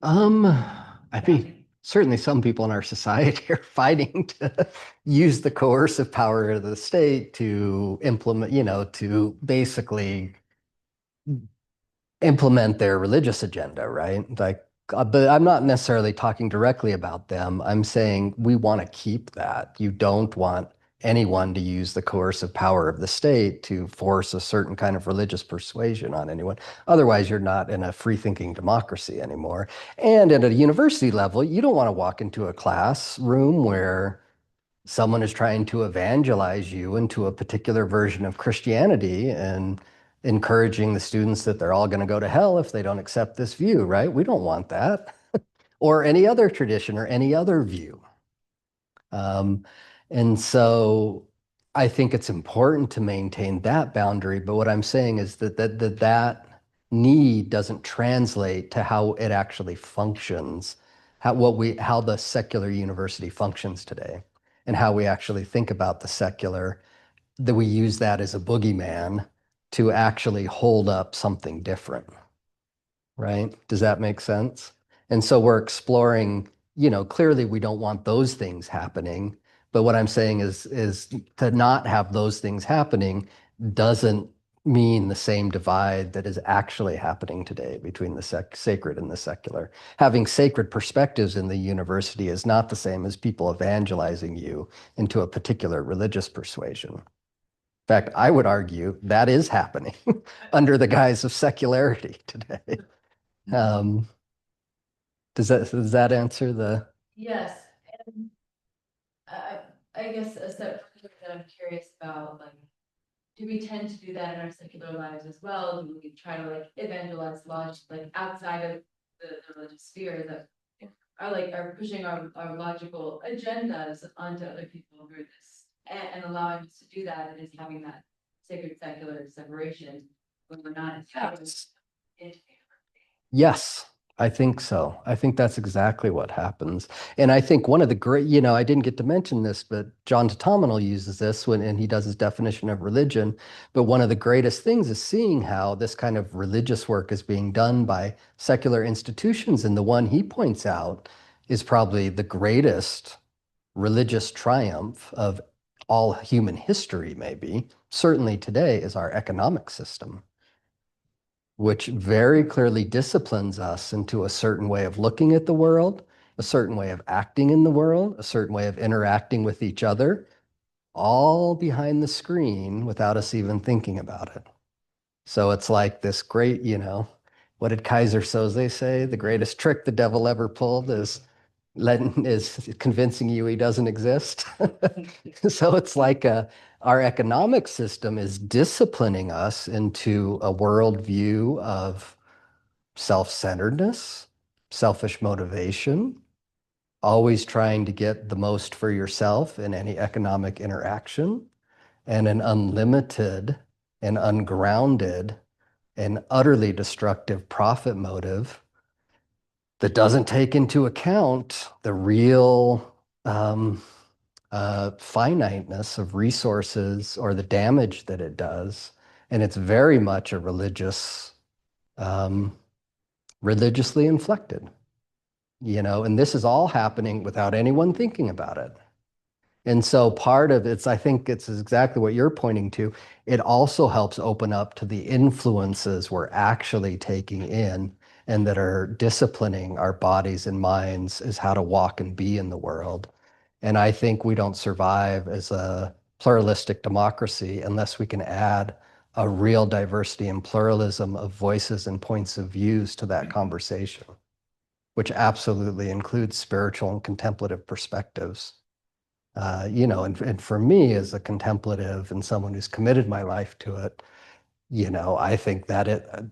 I mean, certainly some people in our society are fighting to use the coercive power of the state to implement, to basically implement their religious agenda, right? Like, but I'm not necessarily talking directly about them. I'm saying we want to keep that. You don't want anyone to use the coercive power of the state to force a certain kind of religious persuasion on anyone. Otherwise, you're not in a free-thinking democracy anymore. And at a university level, you don't want to walk into a classroom where someone is trying to evangelize you into a particular version of Christianity and encouraging the students that they're all going to go to hell if they don't accept this view, right? We don't want that. Or any other tradition or any other view. Um, and so I think it's important to maintain that boundary. But what I'm saying is that need doesn't translate to how it actually functions, how the secular university functions today, and how we actually think about the secular, that we use that as a boogeyman to actually hold up something different, right? Does that make sense? And so we're exploring, clearly we don't want those things happening. But what I'm saying is to not have those things happening doesn't mean the same divide that is actually happening today between the sacred and the secular. Having sacred perspectives in the university is not the same as people evangelizing you into a particular religious persuasion. In fact, I would argue that is happening under the guise of secularity today. Um, does that answer the? Yes, and I guess a step further that I'm curious about, like, do we tend to do that in our secular lives as well? Do we try to like evangelize logic, like outside of the religious sphere that are pushing our logical agendas onto other people through this and allowing us to do that, and is having that sacred secular separation when we're not Yes. into Yes, I think so. I think that's exactly what happens. And I think one of the great, I didn't get to mention this, but John Tatominal uses this and he does his definition of religion. But one of the greatest things is seeing how this kind of religious work is being done by secular institutions. And the one he points out is probably the greatest religious triumph of all human history, maybe, certainly today, is our economic system, which very clearly disciplines us into a certain way of looking at the world, a certain way of acting in the world, a certain way of interacting with each other, all behind the screen without us even thinking about it. So it's like this great, what did Kaiser Soze say? The greatest trick the devil ever pulled is convincing you he doesn't exist. So it's like our economic system is disciplining us into a worldview of self-centeredness, selfish motivation, always trying to get the most for yourself in any economic interaction, and an unlimited and ungrounded and utterly destructive profit motive that doesn't take into account the real finiteness of resources or the damage that it does. And it's very much a religiously inflected, and this is all happening without anyone thinking about it. And so part of it's, I think it's exactly what you're pointing to. It also helps open up to the influences we're actually taking in and that are disciplining our bodies and minds as how to walk and be in the world. And I think we don't survive as a pluralistic democracy unless we can add a real diversity and pluralism of voices and points of views to that conversation, which absolutely includes spiritual and contemplative perspectives. And for me as a contemplative and someone who's committed my life to it, I think that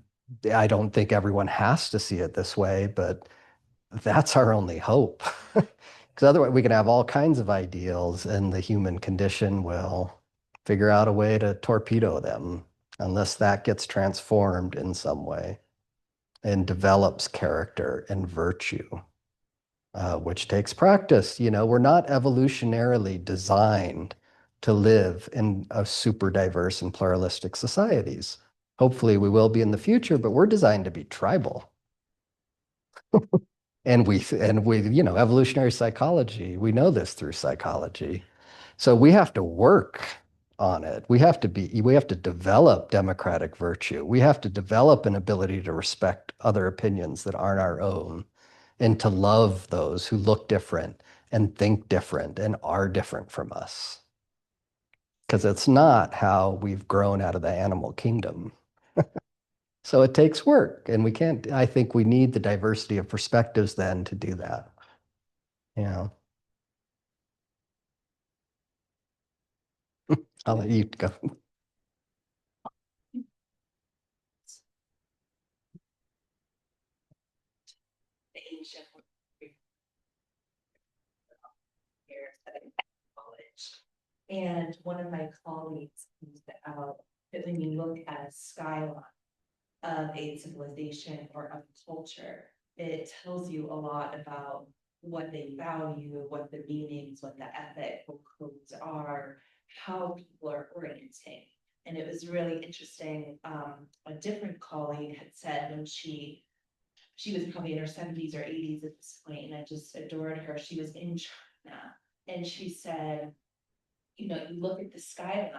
I don't think everyone has to see it this way, but that's our only hope. Because otherwise we can have all kinds of ideals and the human condition will figure out a way to torpedo them unless that gets transformed in some way and develops character and virtue, which takes practice. We're not evolutionarily designed to live in a super diverse and pluralistic societies. Hopefully we will be in the future, but we're designed to be tribal. And evolutionary psychology, we know this through psychology. So we have to work on it. We have to develop democratic virtue. We have to develop an ability to respect other opinions that aren't our own and to love those who look different and think different and are different from us. Because it's not how we've grown out of the animal kingdom. So it takes work, and I think we need the diversity of perspectives then to do that. Yeah. I'll let you go. The ancient years that I went to college. And one of my colleagues pointed out that when you look at a skyline of a civilization or of a culture, it tells you a lot about what they value, what the meanings, what the ethical codes are, how people are orienting. And it was really interesting. A different colleague had said when she was probably in her 70s or 80s at this point, and I just adored her. She was in China, and she said, you look at the skyline,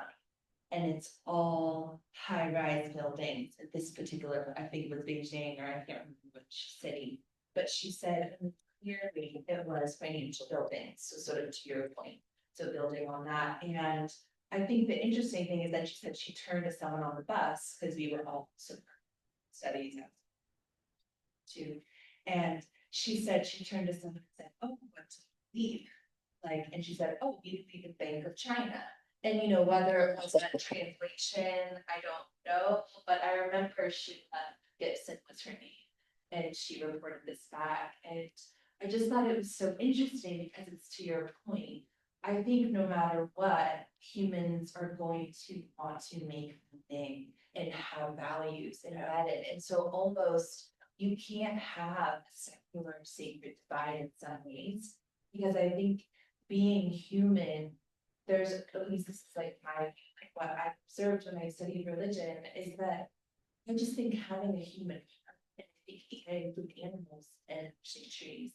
and it's all high-rise buildings. At this particular, I think it was Beijing, or I can't remember which city, but she said clearly it was financial buildings. So sort of to your point, so building on that. And I think the interesting thing is that she said she turned to someone on the bus because we were all studies too. And she said she turned to someone and said, "Oh, what do you leave?" Like, and she said, "Oh, you leave the Bank of China." And whether it was a translation, I don't know, but I remember Gibson was her name, and she reported this back. And I just thought it was so interesting because it's to your point. I think no matter what, humans are going to want to make meaning and have values embedded. And so almost you can't have a secular sacred divide in some ways, because I think being human, there's at least this is like what I observed when I studied religion is that I just think having a human heart, and I think I include animals and trees,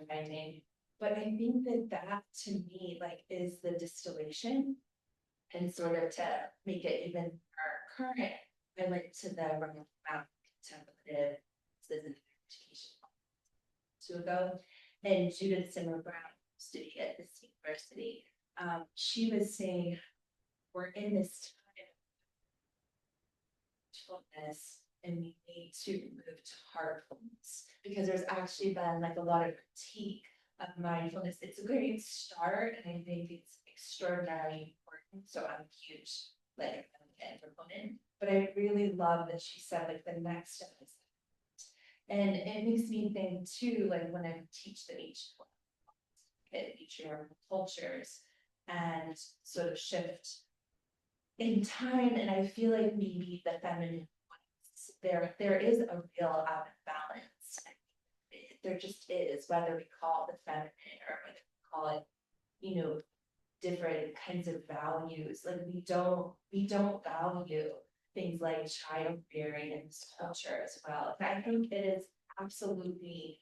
my name, but I think that to me is the distillation, and sort of to make it even more current. I went to the contemplative education 2 ago, and Judith Zimmer Brown studied at this university. She was saying we're in this time of mindfulness, and we need to move to heartfulness, because there's actually been a lot of critique of mindfulness. It's a great start, and I think it's extraordinarily important. So I'm a huge proponent, but I really love that she said the next step is, and it makes me think too, when I teach the each cultures and sort of shift in time, and I feel like maybe the feminine there is a real out of balance. There just is, whether we call it the feminine or whether we call it, different kinds of values. We don't value things like childbearing in this culture as well. And I think it is absolutely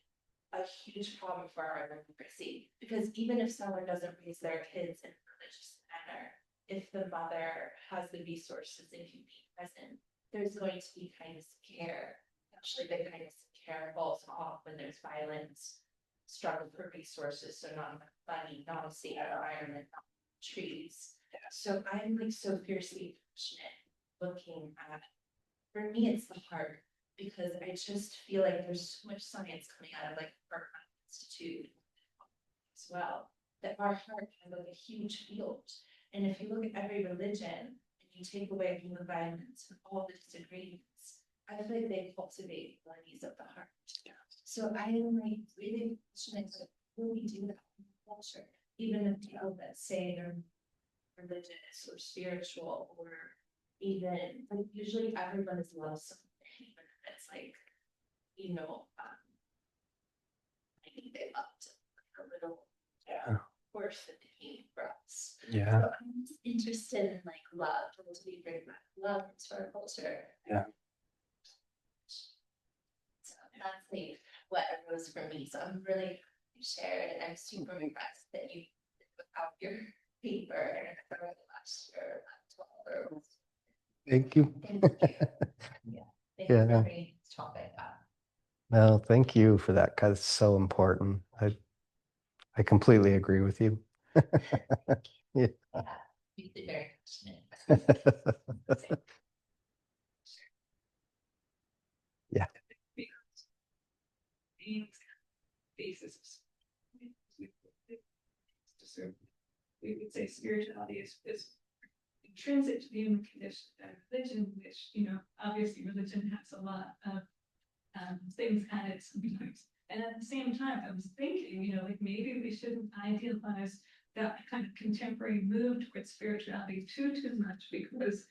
a huge problem for our democracy, because even if someone doesn't raise their kids in a religious manner, if the mother has the resources and can be present, there's going to be kindness of care. Actually, the kindness of care falls off when there's violence, struggle for resources, so not enough money, not a safe environment, not trees. So I'm so fiercely passionate looking at, for me, it's the heart, because I just feel like there's so much science coming out of our institute as well, that our heart has a huge field. And if you look at every religion and you take away human violence and all the disagreements, I feel like they cultivate the needs of the heart. So I am really passionate to really do that in the culture, even if people that say they're religious or spiritual, or even usually everyone is loves something. It's I think they love to a little worse than the healing for us. Yeah. So I'm just interested in love, and to be bring back love into our culture. Yeah. So that's what arose for me. So I'm really happy you shared, and I'm super impressed that you put out your paper and Thank you. Thank you Yeah. for bringing this topic up. No, thank you for that, because it's so important. I completely agree with you. Yeah. You did very passionate. Yeah. Basis. We would say spirituality is intrinsic to the human condition, and religion, which, obviously religion has a lot of things at it sometimes. And at the same time, I was thinking, like maybe we shouldn't idealize that kind of contemporary move towards spirituality too much, because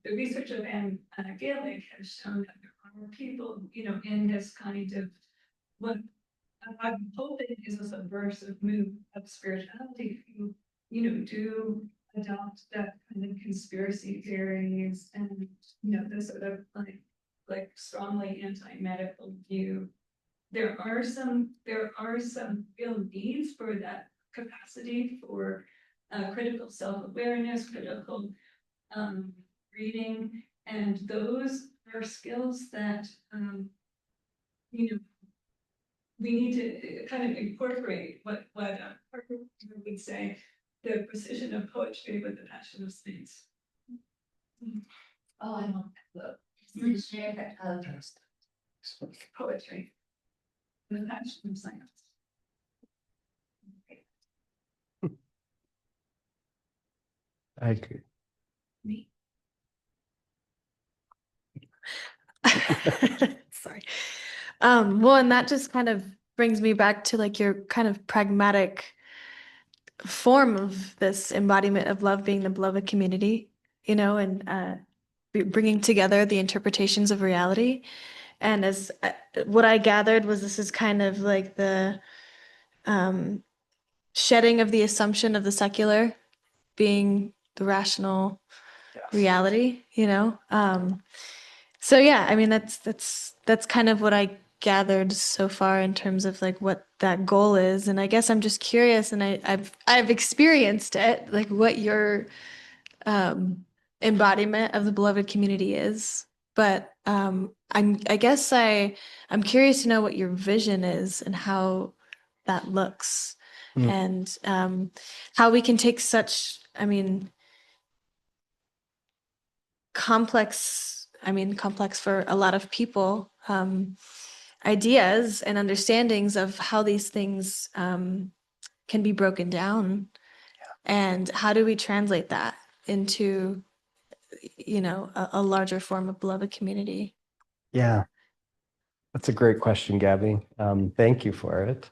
the research of Anna Gaelic has shown that there are people, in this kind of what I'm hoping is a subversive move of spirituality who, do adopt that kind of conspiracy theories and, the sort of like strongly anti-medical view. There are some real needs for that capacity for critical self-awareness, critical reading, and those are skills that you know we need to kind of incorporate what Parker would say, the precision of poetry with the passion of space. Oh, I love that. You share that Poetry, the passion of science. I agree. Me. Sorry. Well, and that just kind of brings me back to like your kind of pragmatic form of this embodiment of love being the beloved community, and bringing together the interpretations of reality. And as what I gathered was this is kind of like the shedding of the assumption of the secular being the rational reality, So yeah, I mean that's kind of what I gathered so far in terms of like what that goal is. And I guess I'm just curious, and I've experienced it, like what your embodiment of the beloved community is. But I'm curious to know what your vision is and how that looks. And how we can take such, complex for a lot of people, ideas and understandings of how these things can be broken down. And how do we translate that into, a larger form of beloved community? Yeah, that's a great question, Gabby. Thank you for it.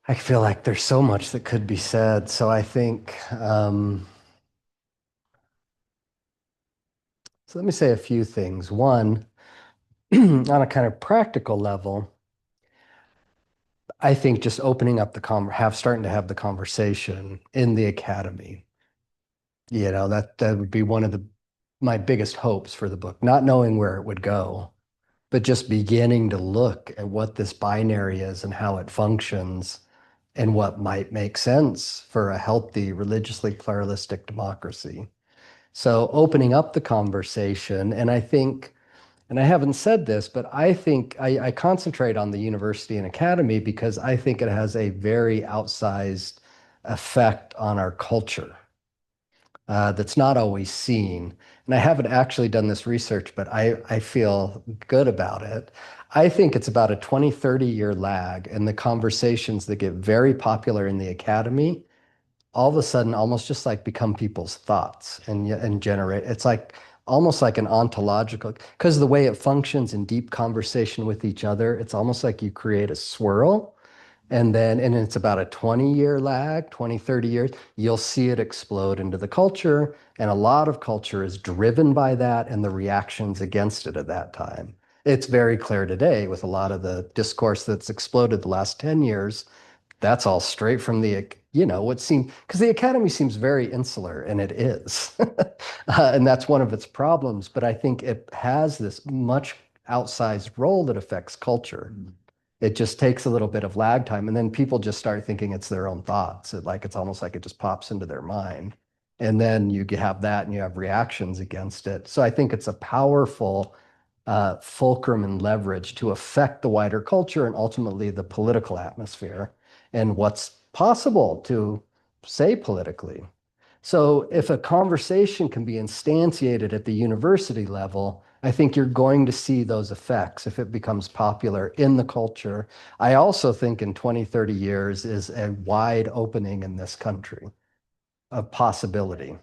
I feel like there's so much that could be said. So I think, so let me say a few things. One, on a kind of practical level, I think just opening up starting to have the conversation in the academy, that would be one of my biggest hopes for the book, not knowing where it would go, but just beginning to look at what this binary is and how it functions and what might make sense for a healthy, religiously pluralistic democracy. So opening up the conversation, and I think, and I haven't said this, but I think I concentrate on the university and academy because I think it has a very outsized effect on our culture that's not always seen. And I haven't actually done this research, but I feel good about it. I think it's about a 20, 30-year lag, and the conversations that get very popular in the academy all of a sudden almost just like become people's thoughts and generate. It's like almost like an ontological, because of the way it functions in deep conversation with each other, it's almost like you create a swirl. And it's about a 20-year lag, 20, 30 years, you'll see it explode into the culture. And a lot of culture is driven by that and the reactions against it at that time. It's very clear today with a lot of the discourse that's exploded the last 10 years. That's all straight from what seemed, because the academy seems very insular, and it is. And that's one of its problems. But I think it has this much outsized role that affects culture. It just takes a little bit of lag time, and then people just start thinking it's their own thoughts. It's almost like it just pops into their mind. And then you have that and you have reactions against it. So I think it's a powerful fulcrum and leverage to affect the wider culture and ultimately the political atmosphere and what's possible to say politically. So if a conversation can be instantiated at the university level, I think you're going to see those effects if it becomes popular in the culture. I also think in 20, 30 years is a wide opening in this country of possibility.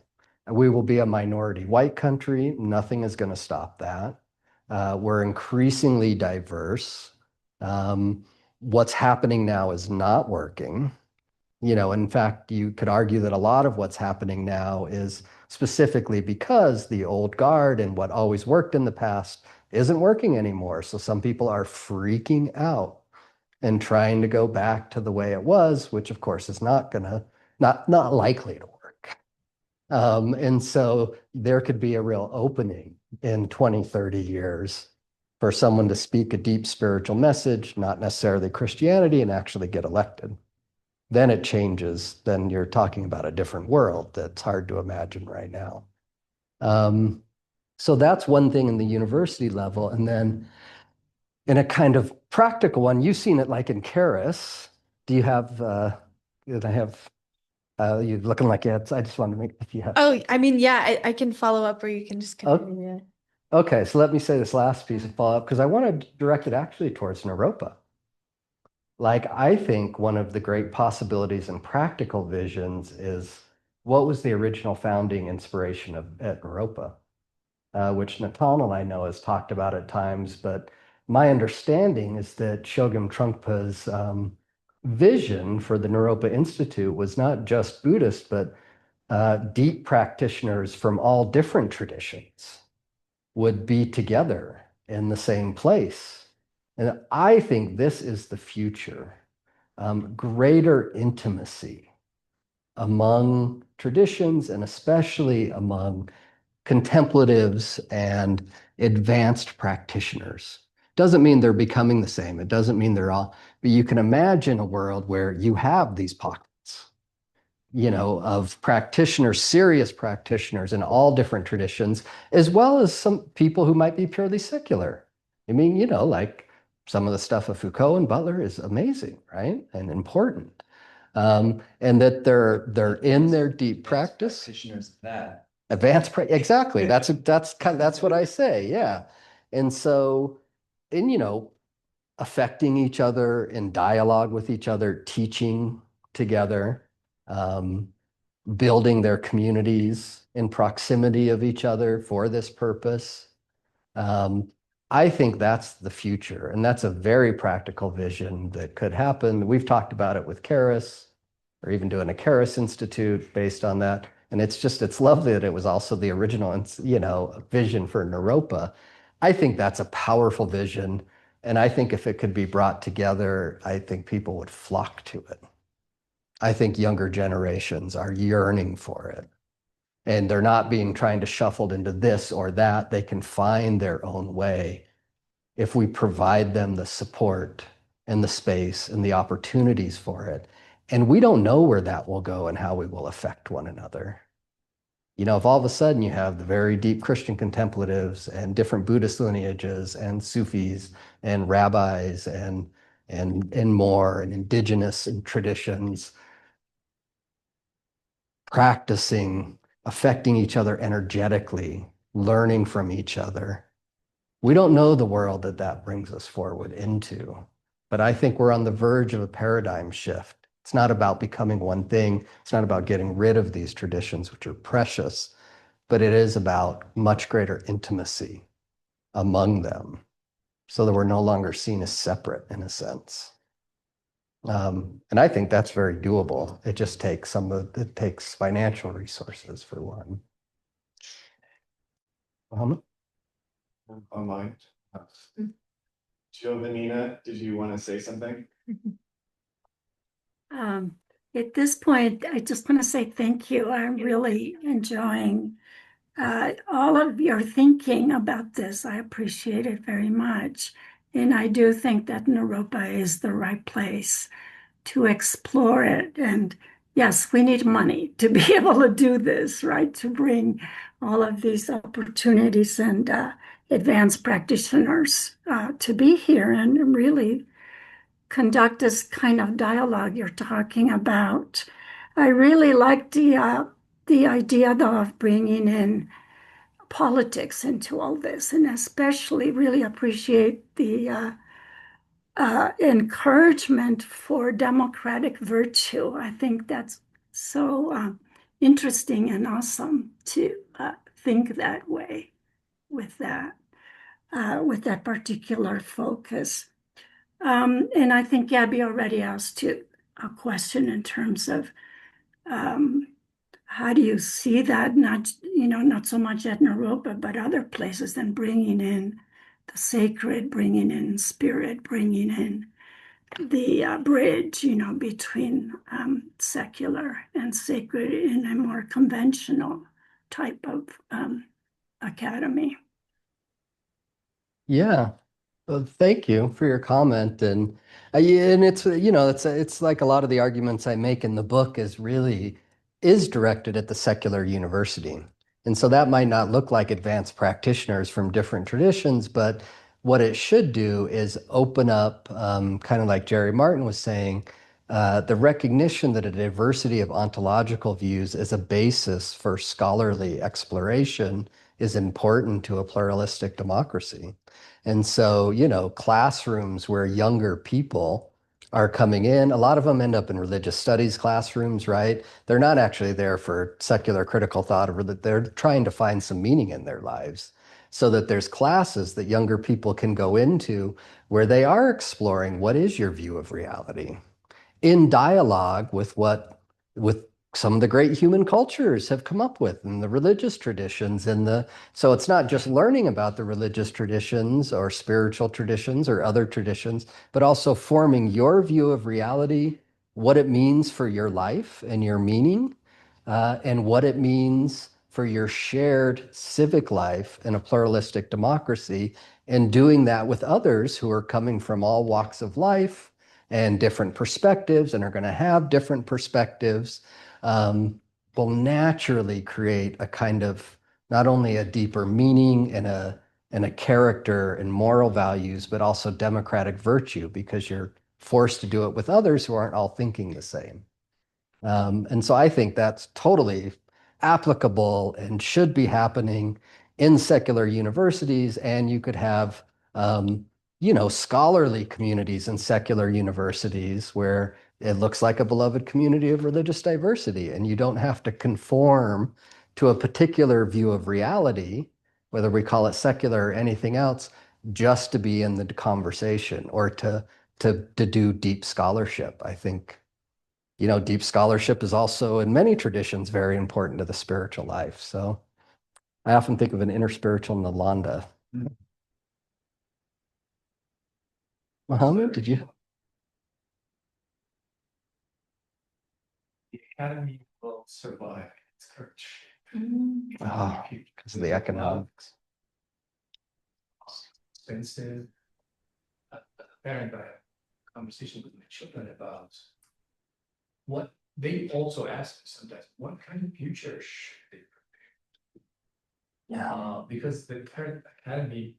We will be a minority white country. Nothing is going to stop that. We're increasingly diverse. What's happening now is not working. In fact, you could argue that a lot of what's happening now is specifically because the old guard and what always worked in the past isn't working anymore. So some people are freaking out and trying to go back to the way it was, which of course is not likely to work. And so there could be a real opening in 20, 30 years for someone to speak a deep spiritual message, not necessarily Christianity, and actually get elected. Then it changes. Then you're talking about a different world that's hard to imagine right now. So that's one thing in the university level. And then in a kind of practical one, you've seen it like in Keras. Do you have, you're looking like it. I just wanted to make, if you have. Oh, I mean, yeah, I can follow up or you can just continue. Yeah. Okay, so let me say this last piece of follow-up because I want to direct it actually towards Naropa. Like, I think one of the great possibilities and practical visions is what was the original founding inspiration at Naropa, which Nathaniel I know has talked about at times, but my understanding is that Chogyam Trungpa's vision for the Naropa Institute was not just Buddhist, but deep practitioners from all different traditions would be together in the same place. And I think this is the future, greater intimacy among traditions and especially among contemplatives and advanced practitioners. Doesn't mean they're becoming the same. It doesn't mean they're all, but you can imagine a world where you have these pockets, of practitioners, serious practitioners in all different traditions, as well as some people who might be purely secular. I mean, like some of the stuff of Foucault and Butler is amazing, right? And important. And that they're in their deep practice. Practitioners of that. Exactly. That's what I say. Yeah. And so, affecting each other in dialogue with each other, teaching together, building their communities in proximity of each other for this purpose. I think that's the future, and that's a very practical vision that could happen. We've talked about it with Keras, or even doing a Keras Institute based on that. And it's lovely that it was also the original, vision for Naropa. I think that's a powerful vision. And I think if it could be brought together, I think people would flock to it. I think younger generations are yearning for it. And they're not being trying to shuffled into this or that. They can find their own way if we provide them the support and the space and the opportunities for it. And we don't know where that will go and how we will affect one another. If all of a sudden you have the very deep Christian contemplatives and different Buddhist lineages and Sufis and rabbis and more and indigenous and traditions practicing, affecting each other energetically, learning from each other. We don't know the world that brings us forward into, but I think we're on the verge of a paradigm shift. It's not about becoming one thing. It's not about getting rid of these traditions, which are precious, but it is about much greater intimacy among them so that we're no longer seen as separate in a sense. And I think that's very doable. It just takes it takes financial resources for one. Online. Giovanina, did you want to say something? At this point, I just want to say thank you. I'm really enjoying all of your thinking about this. I appreciate it very much. And I do think that Naropa is the right place to explore it. And yes, we need money to be able to do this, right? To bring all of these opportunities and advanced practitioners to be here and really conduct this kind of dialogue you're talking about. I really like the idea though of bringing in politics into all this, and especially really appreciate the encouragement for democratic virtue. I think that's so interesting and awesome to think that way with that particular focus. And I think Gabby already asked you a question in terms of how do you see that, not so much at Naropa, but other places, and bringing in the sacred, bringing in spirit, bringing in the bridge, between secular and sacred in a more conventional type of academy. Yeah. Well, thank you for your comment. And it's, it's like a lot of the arguments I make in the book is directed at the secular university. And so that might not look like advanced practitioners from different traditions, but what it should do is open up, kind of like Jerry Martin was saying, the recognition that a diversity of ontological views as a basis for scholarly exploration is important to a pluralistic democracy. And so, classrooms where younger people are coming in, a lot of them end up in religious studies classrooms, right? They're not actually there for secular critical thought, or that they're trying to find some meaning in their lives. So that there's classes that younger people can go into where they are exploring what is your view of reality in dialogue with some of the great human cultures have come up with, and the religious traditions, so it's not just learning about the religious traditions or spiritual traditions or other traditions, but also forming your view of reality, what it means for your life and your meaning, and what it means for your shared civic life in a pluralistic democracy, and doing that with others who are coming from all walks of life and different perspectives and are going to have different perspectives, will naturally create a kind of not only a deeper meaning and a character and moral values, but also democratic virtue, because you're forced to do it with others who aren't all thinking the same. And so I think that's totally applicable and should be happening in secular universities. And you could have, scholarly communities in secular universities where it looks like a beloved community of religious diversity, and you don't have to conform to a particular view of reality, whether we call it secular or anything else, just to be in the conversation or to do deep scholarship. I think, deep scholarship is also in many traditions very important to the spiritual life. So I often think of an interspiritual Nalanda. Mohammed, did you? The academy will survive its courage. Oh, because of the economics. Expensive. Apparently, I have a conversation with my children about what they also ask me sometimes, what kind of future should they prepare? Yeah. Because the current academy,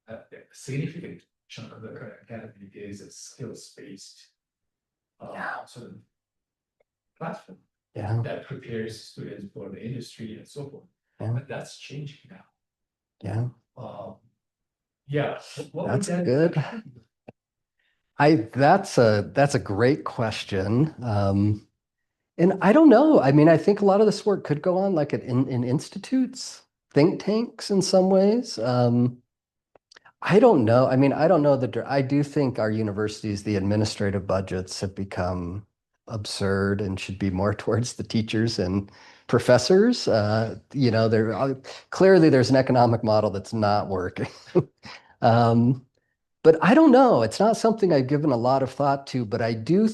a significant chunk of the current academy is a skills-based sort of platform that prepares students for the industry and so forth. Yeah. But that's changing now. Yeah. Yeah. That's good. That's a great question. And I don't know. I mean, I think a lot of this work could go on like in institutes, think tanks in some ways. I don't know. I mean, I don't know I do think our universities, the administrative budgets have become absurd and should be more towards the teachers and professors. Clearly there's an economic model that's not working. But I don't know. It's not something I've given a lot of thought to, but I don't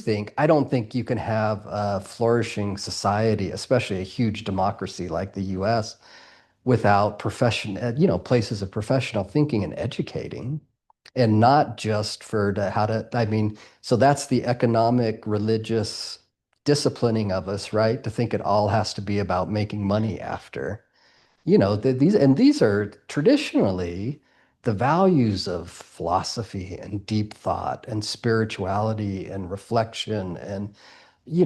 think you can have a flourishing society, especially a huge democracy like the US, without places of professional thinking and educating. and not just for how to, I mean, so that's the economic, religious disciplining of us, right? To think it all has to be about making money after. These are traditionally the values of philosophy and deep thought and spirituality and reflection and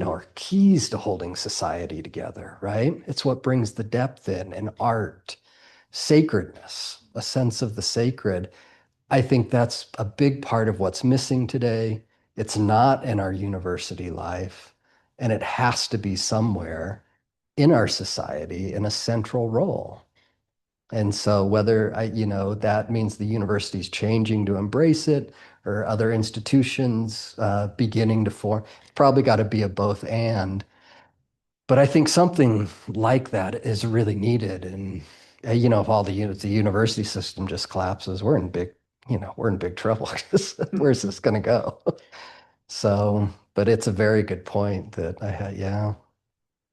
are keys to holding society together, right? It's what brings the depth in and art, sacredness, a sense of the sacred. I think that's a big part of what's missing today. It's not in our university life, and it has to be somewhere in our society in a central role. And so whether that means the university's changing to embrace it or other institutions beginning to form, it's probably got to be a both and. But I think something like that is really needed. And if all the university system just collapses, we're in big trouble. Where's this going to go? So, but it's a very good point that I had. Yeah.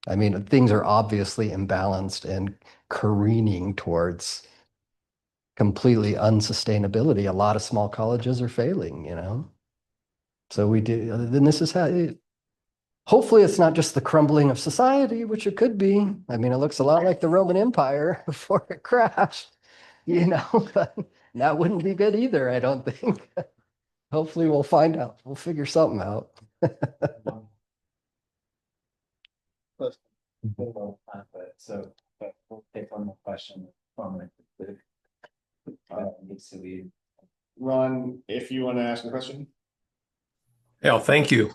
I mean, things are obviously imbalanced and careening towards completely unsustainability. A lot of small colleges are failing. So we do, then this is how, hopefully it's not just the crumbling of society, which it could be. I mean, it looks a lot like the Roman Empire before it crashed, but that wouldn't be good either, I don't think. Hopefully we'll find out. We'll figure something out. So, but we'll take one more question from needs to leave. Ron, if you want to ask a question. Yeah, thank you.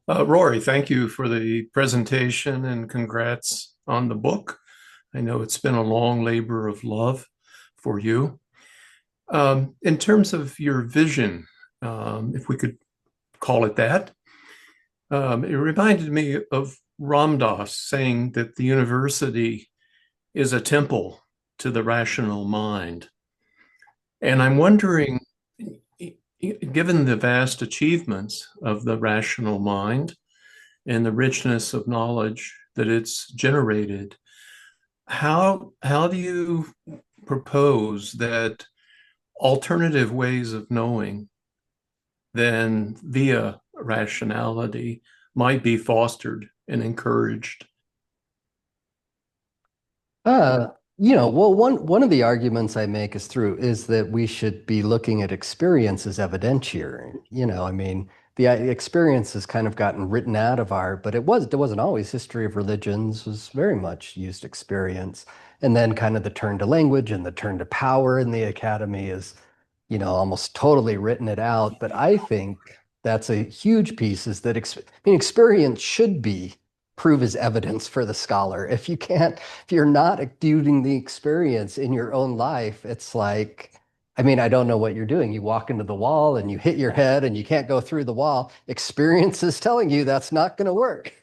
Rory, thank you for the presentation and congrats on the book. I know it's been a long labor of love for you. In terms of your vision, if we could call it that, it reminded me of Ram Dass saying that the university is a temple to the rational mind. And I'm wondering, given the vast achievements of the rational mind and the richness of knowledge that it's generated, how do you propose that alternative ways of knowing than via rationality might be fostered and encouraged? Well, one of the arguments I make is that we should be looking at experience as evidentiary. I mean, the experience has kind of gotten written out of but it wasn't always. History of religions was very much used experience. And then kind of the turn to language and the turn to power in the academy is, almost totally written it out. But I think that's a huge piece is that experience should prove as evidence for the scholar. If you're not doing the experience in your own life, it's like, I don't know what you're doing. You walk into the wall and you hit your head and you can't go through the wall. Experience is telling you that's not going to work.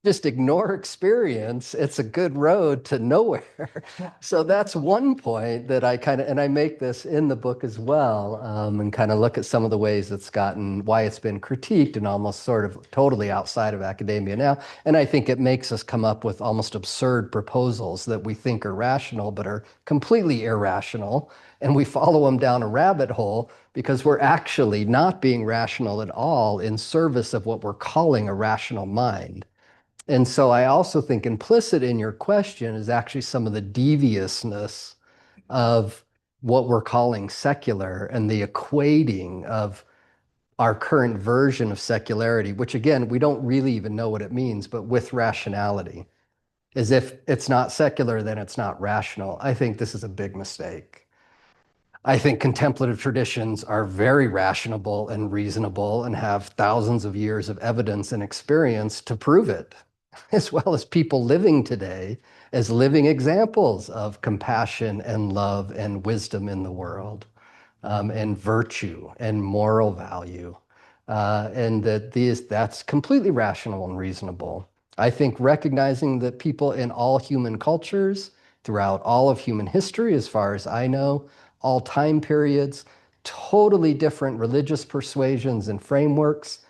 Just ignore experience. It's a good road to nowhere. So that's one point that and I make this in the book as well, and kind of look at some of the ways why it's been critiqued and almost sort of totally outside of academia now. And I think it makes us come up with almost absurd proposals that we think are rational, but are completely irrational. And we follow them down a rabbit hole because we're actually not being rational at all in service of what we're calling a rational mind. And so I also think implicit in your question is actually some of the deviousness of what we're calling secular and the equating of our current version of secularity, which again, we don't really even know what it means, but with rationality. As if it's not secular, then it's not rational. I think this is a big mistake. I think contemplative traditions are very rational and reasonable and have thousands of years of evidence and experience to prove it, as well as people living today as living examples of compassion and love and wisdom in the world, and virtue and moral value. And that's completely rational and reasonable. I think recognizing that people in all human cultures throughout all of human history, as far as I know, all time periods, totally different religious persuasions and frameworks,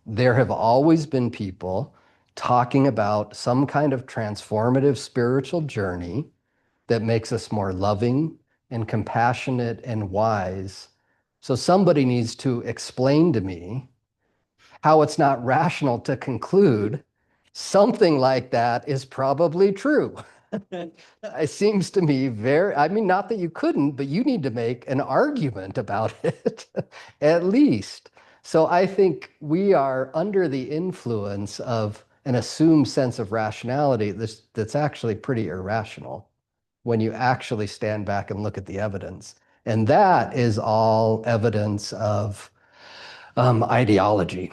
there have always been people talking about some kind of transformative spiritual journey that makes us more loving and compassionate and wise So somebody needs to explain to me how it's not rational to conclude something like that is probably true. It seems to me I mean, not that you couldn't, but you need to make an argument about it, at least. So I think we are under the influence of an assumed sense of rationality that's actually pretty irrational when you actually stand back and look at the evidence. And that is all evidence of ideology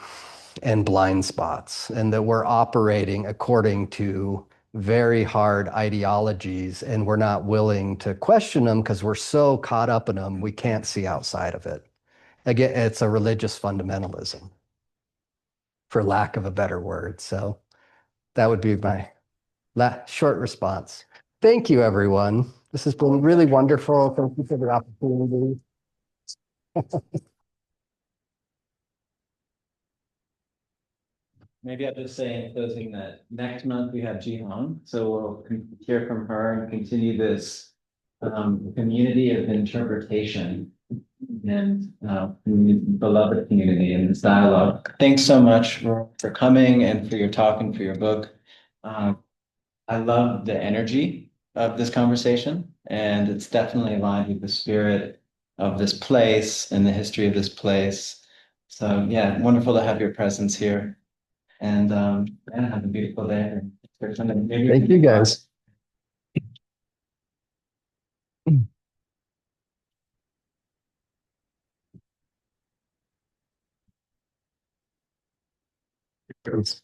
and blind spots, and that we're operating according to very hard ideologies, and we're not willing to question them because we're so caught up in them, we can't see outside of it. Again, it's a religious fundamentalism, for lack of a better word. So that would be my short response. Thank you, everyone. This has been really wonderful. Thank you for the opportunity. Maybe I'll just say in closing that next month we have Ji Hong, so we'll hear from her and continue this community of interpretation and beloved community in this dialogue. Thanks so much for coming and for your talk and for your book. I love the energy of this conversation, and it's definitely aligned with the spirit of this place and the history of this place. So yeah, wonderful to have your presence here. And yeah, have a beautiful day. Thank you, guys. Thanks.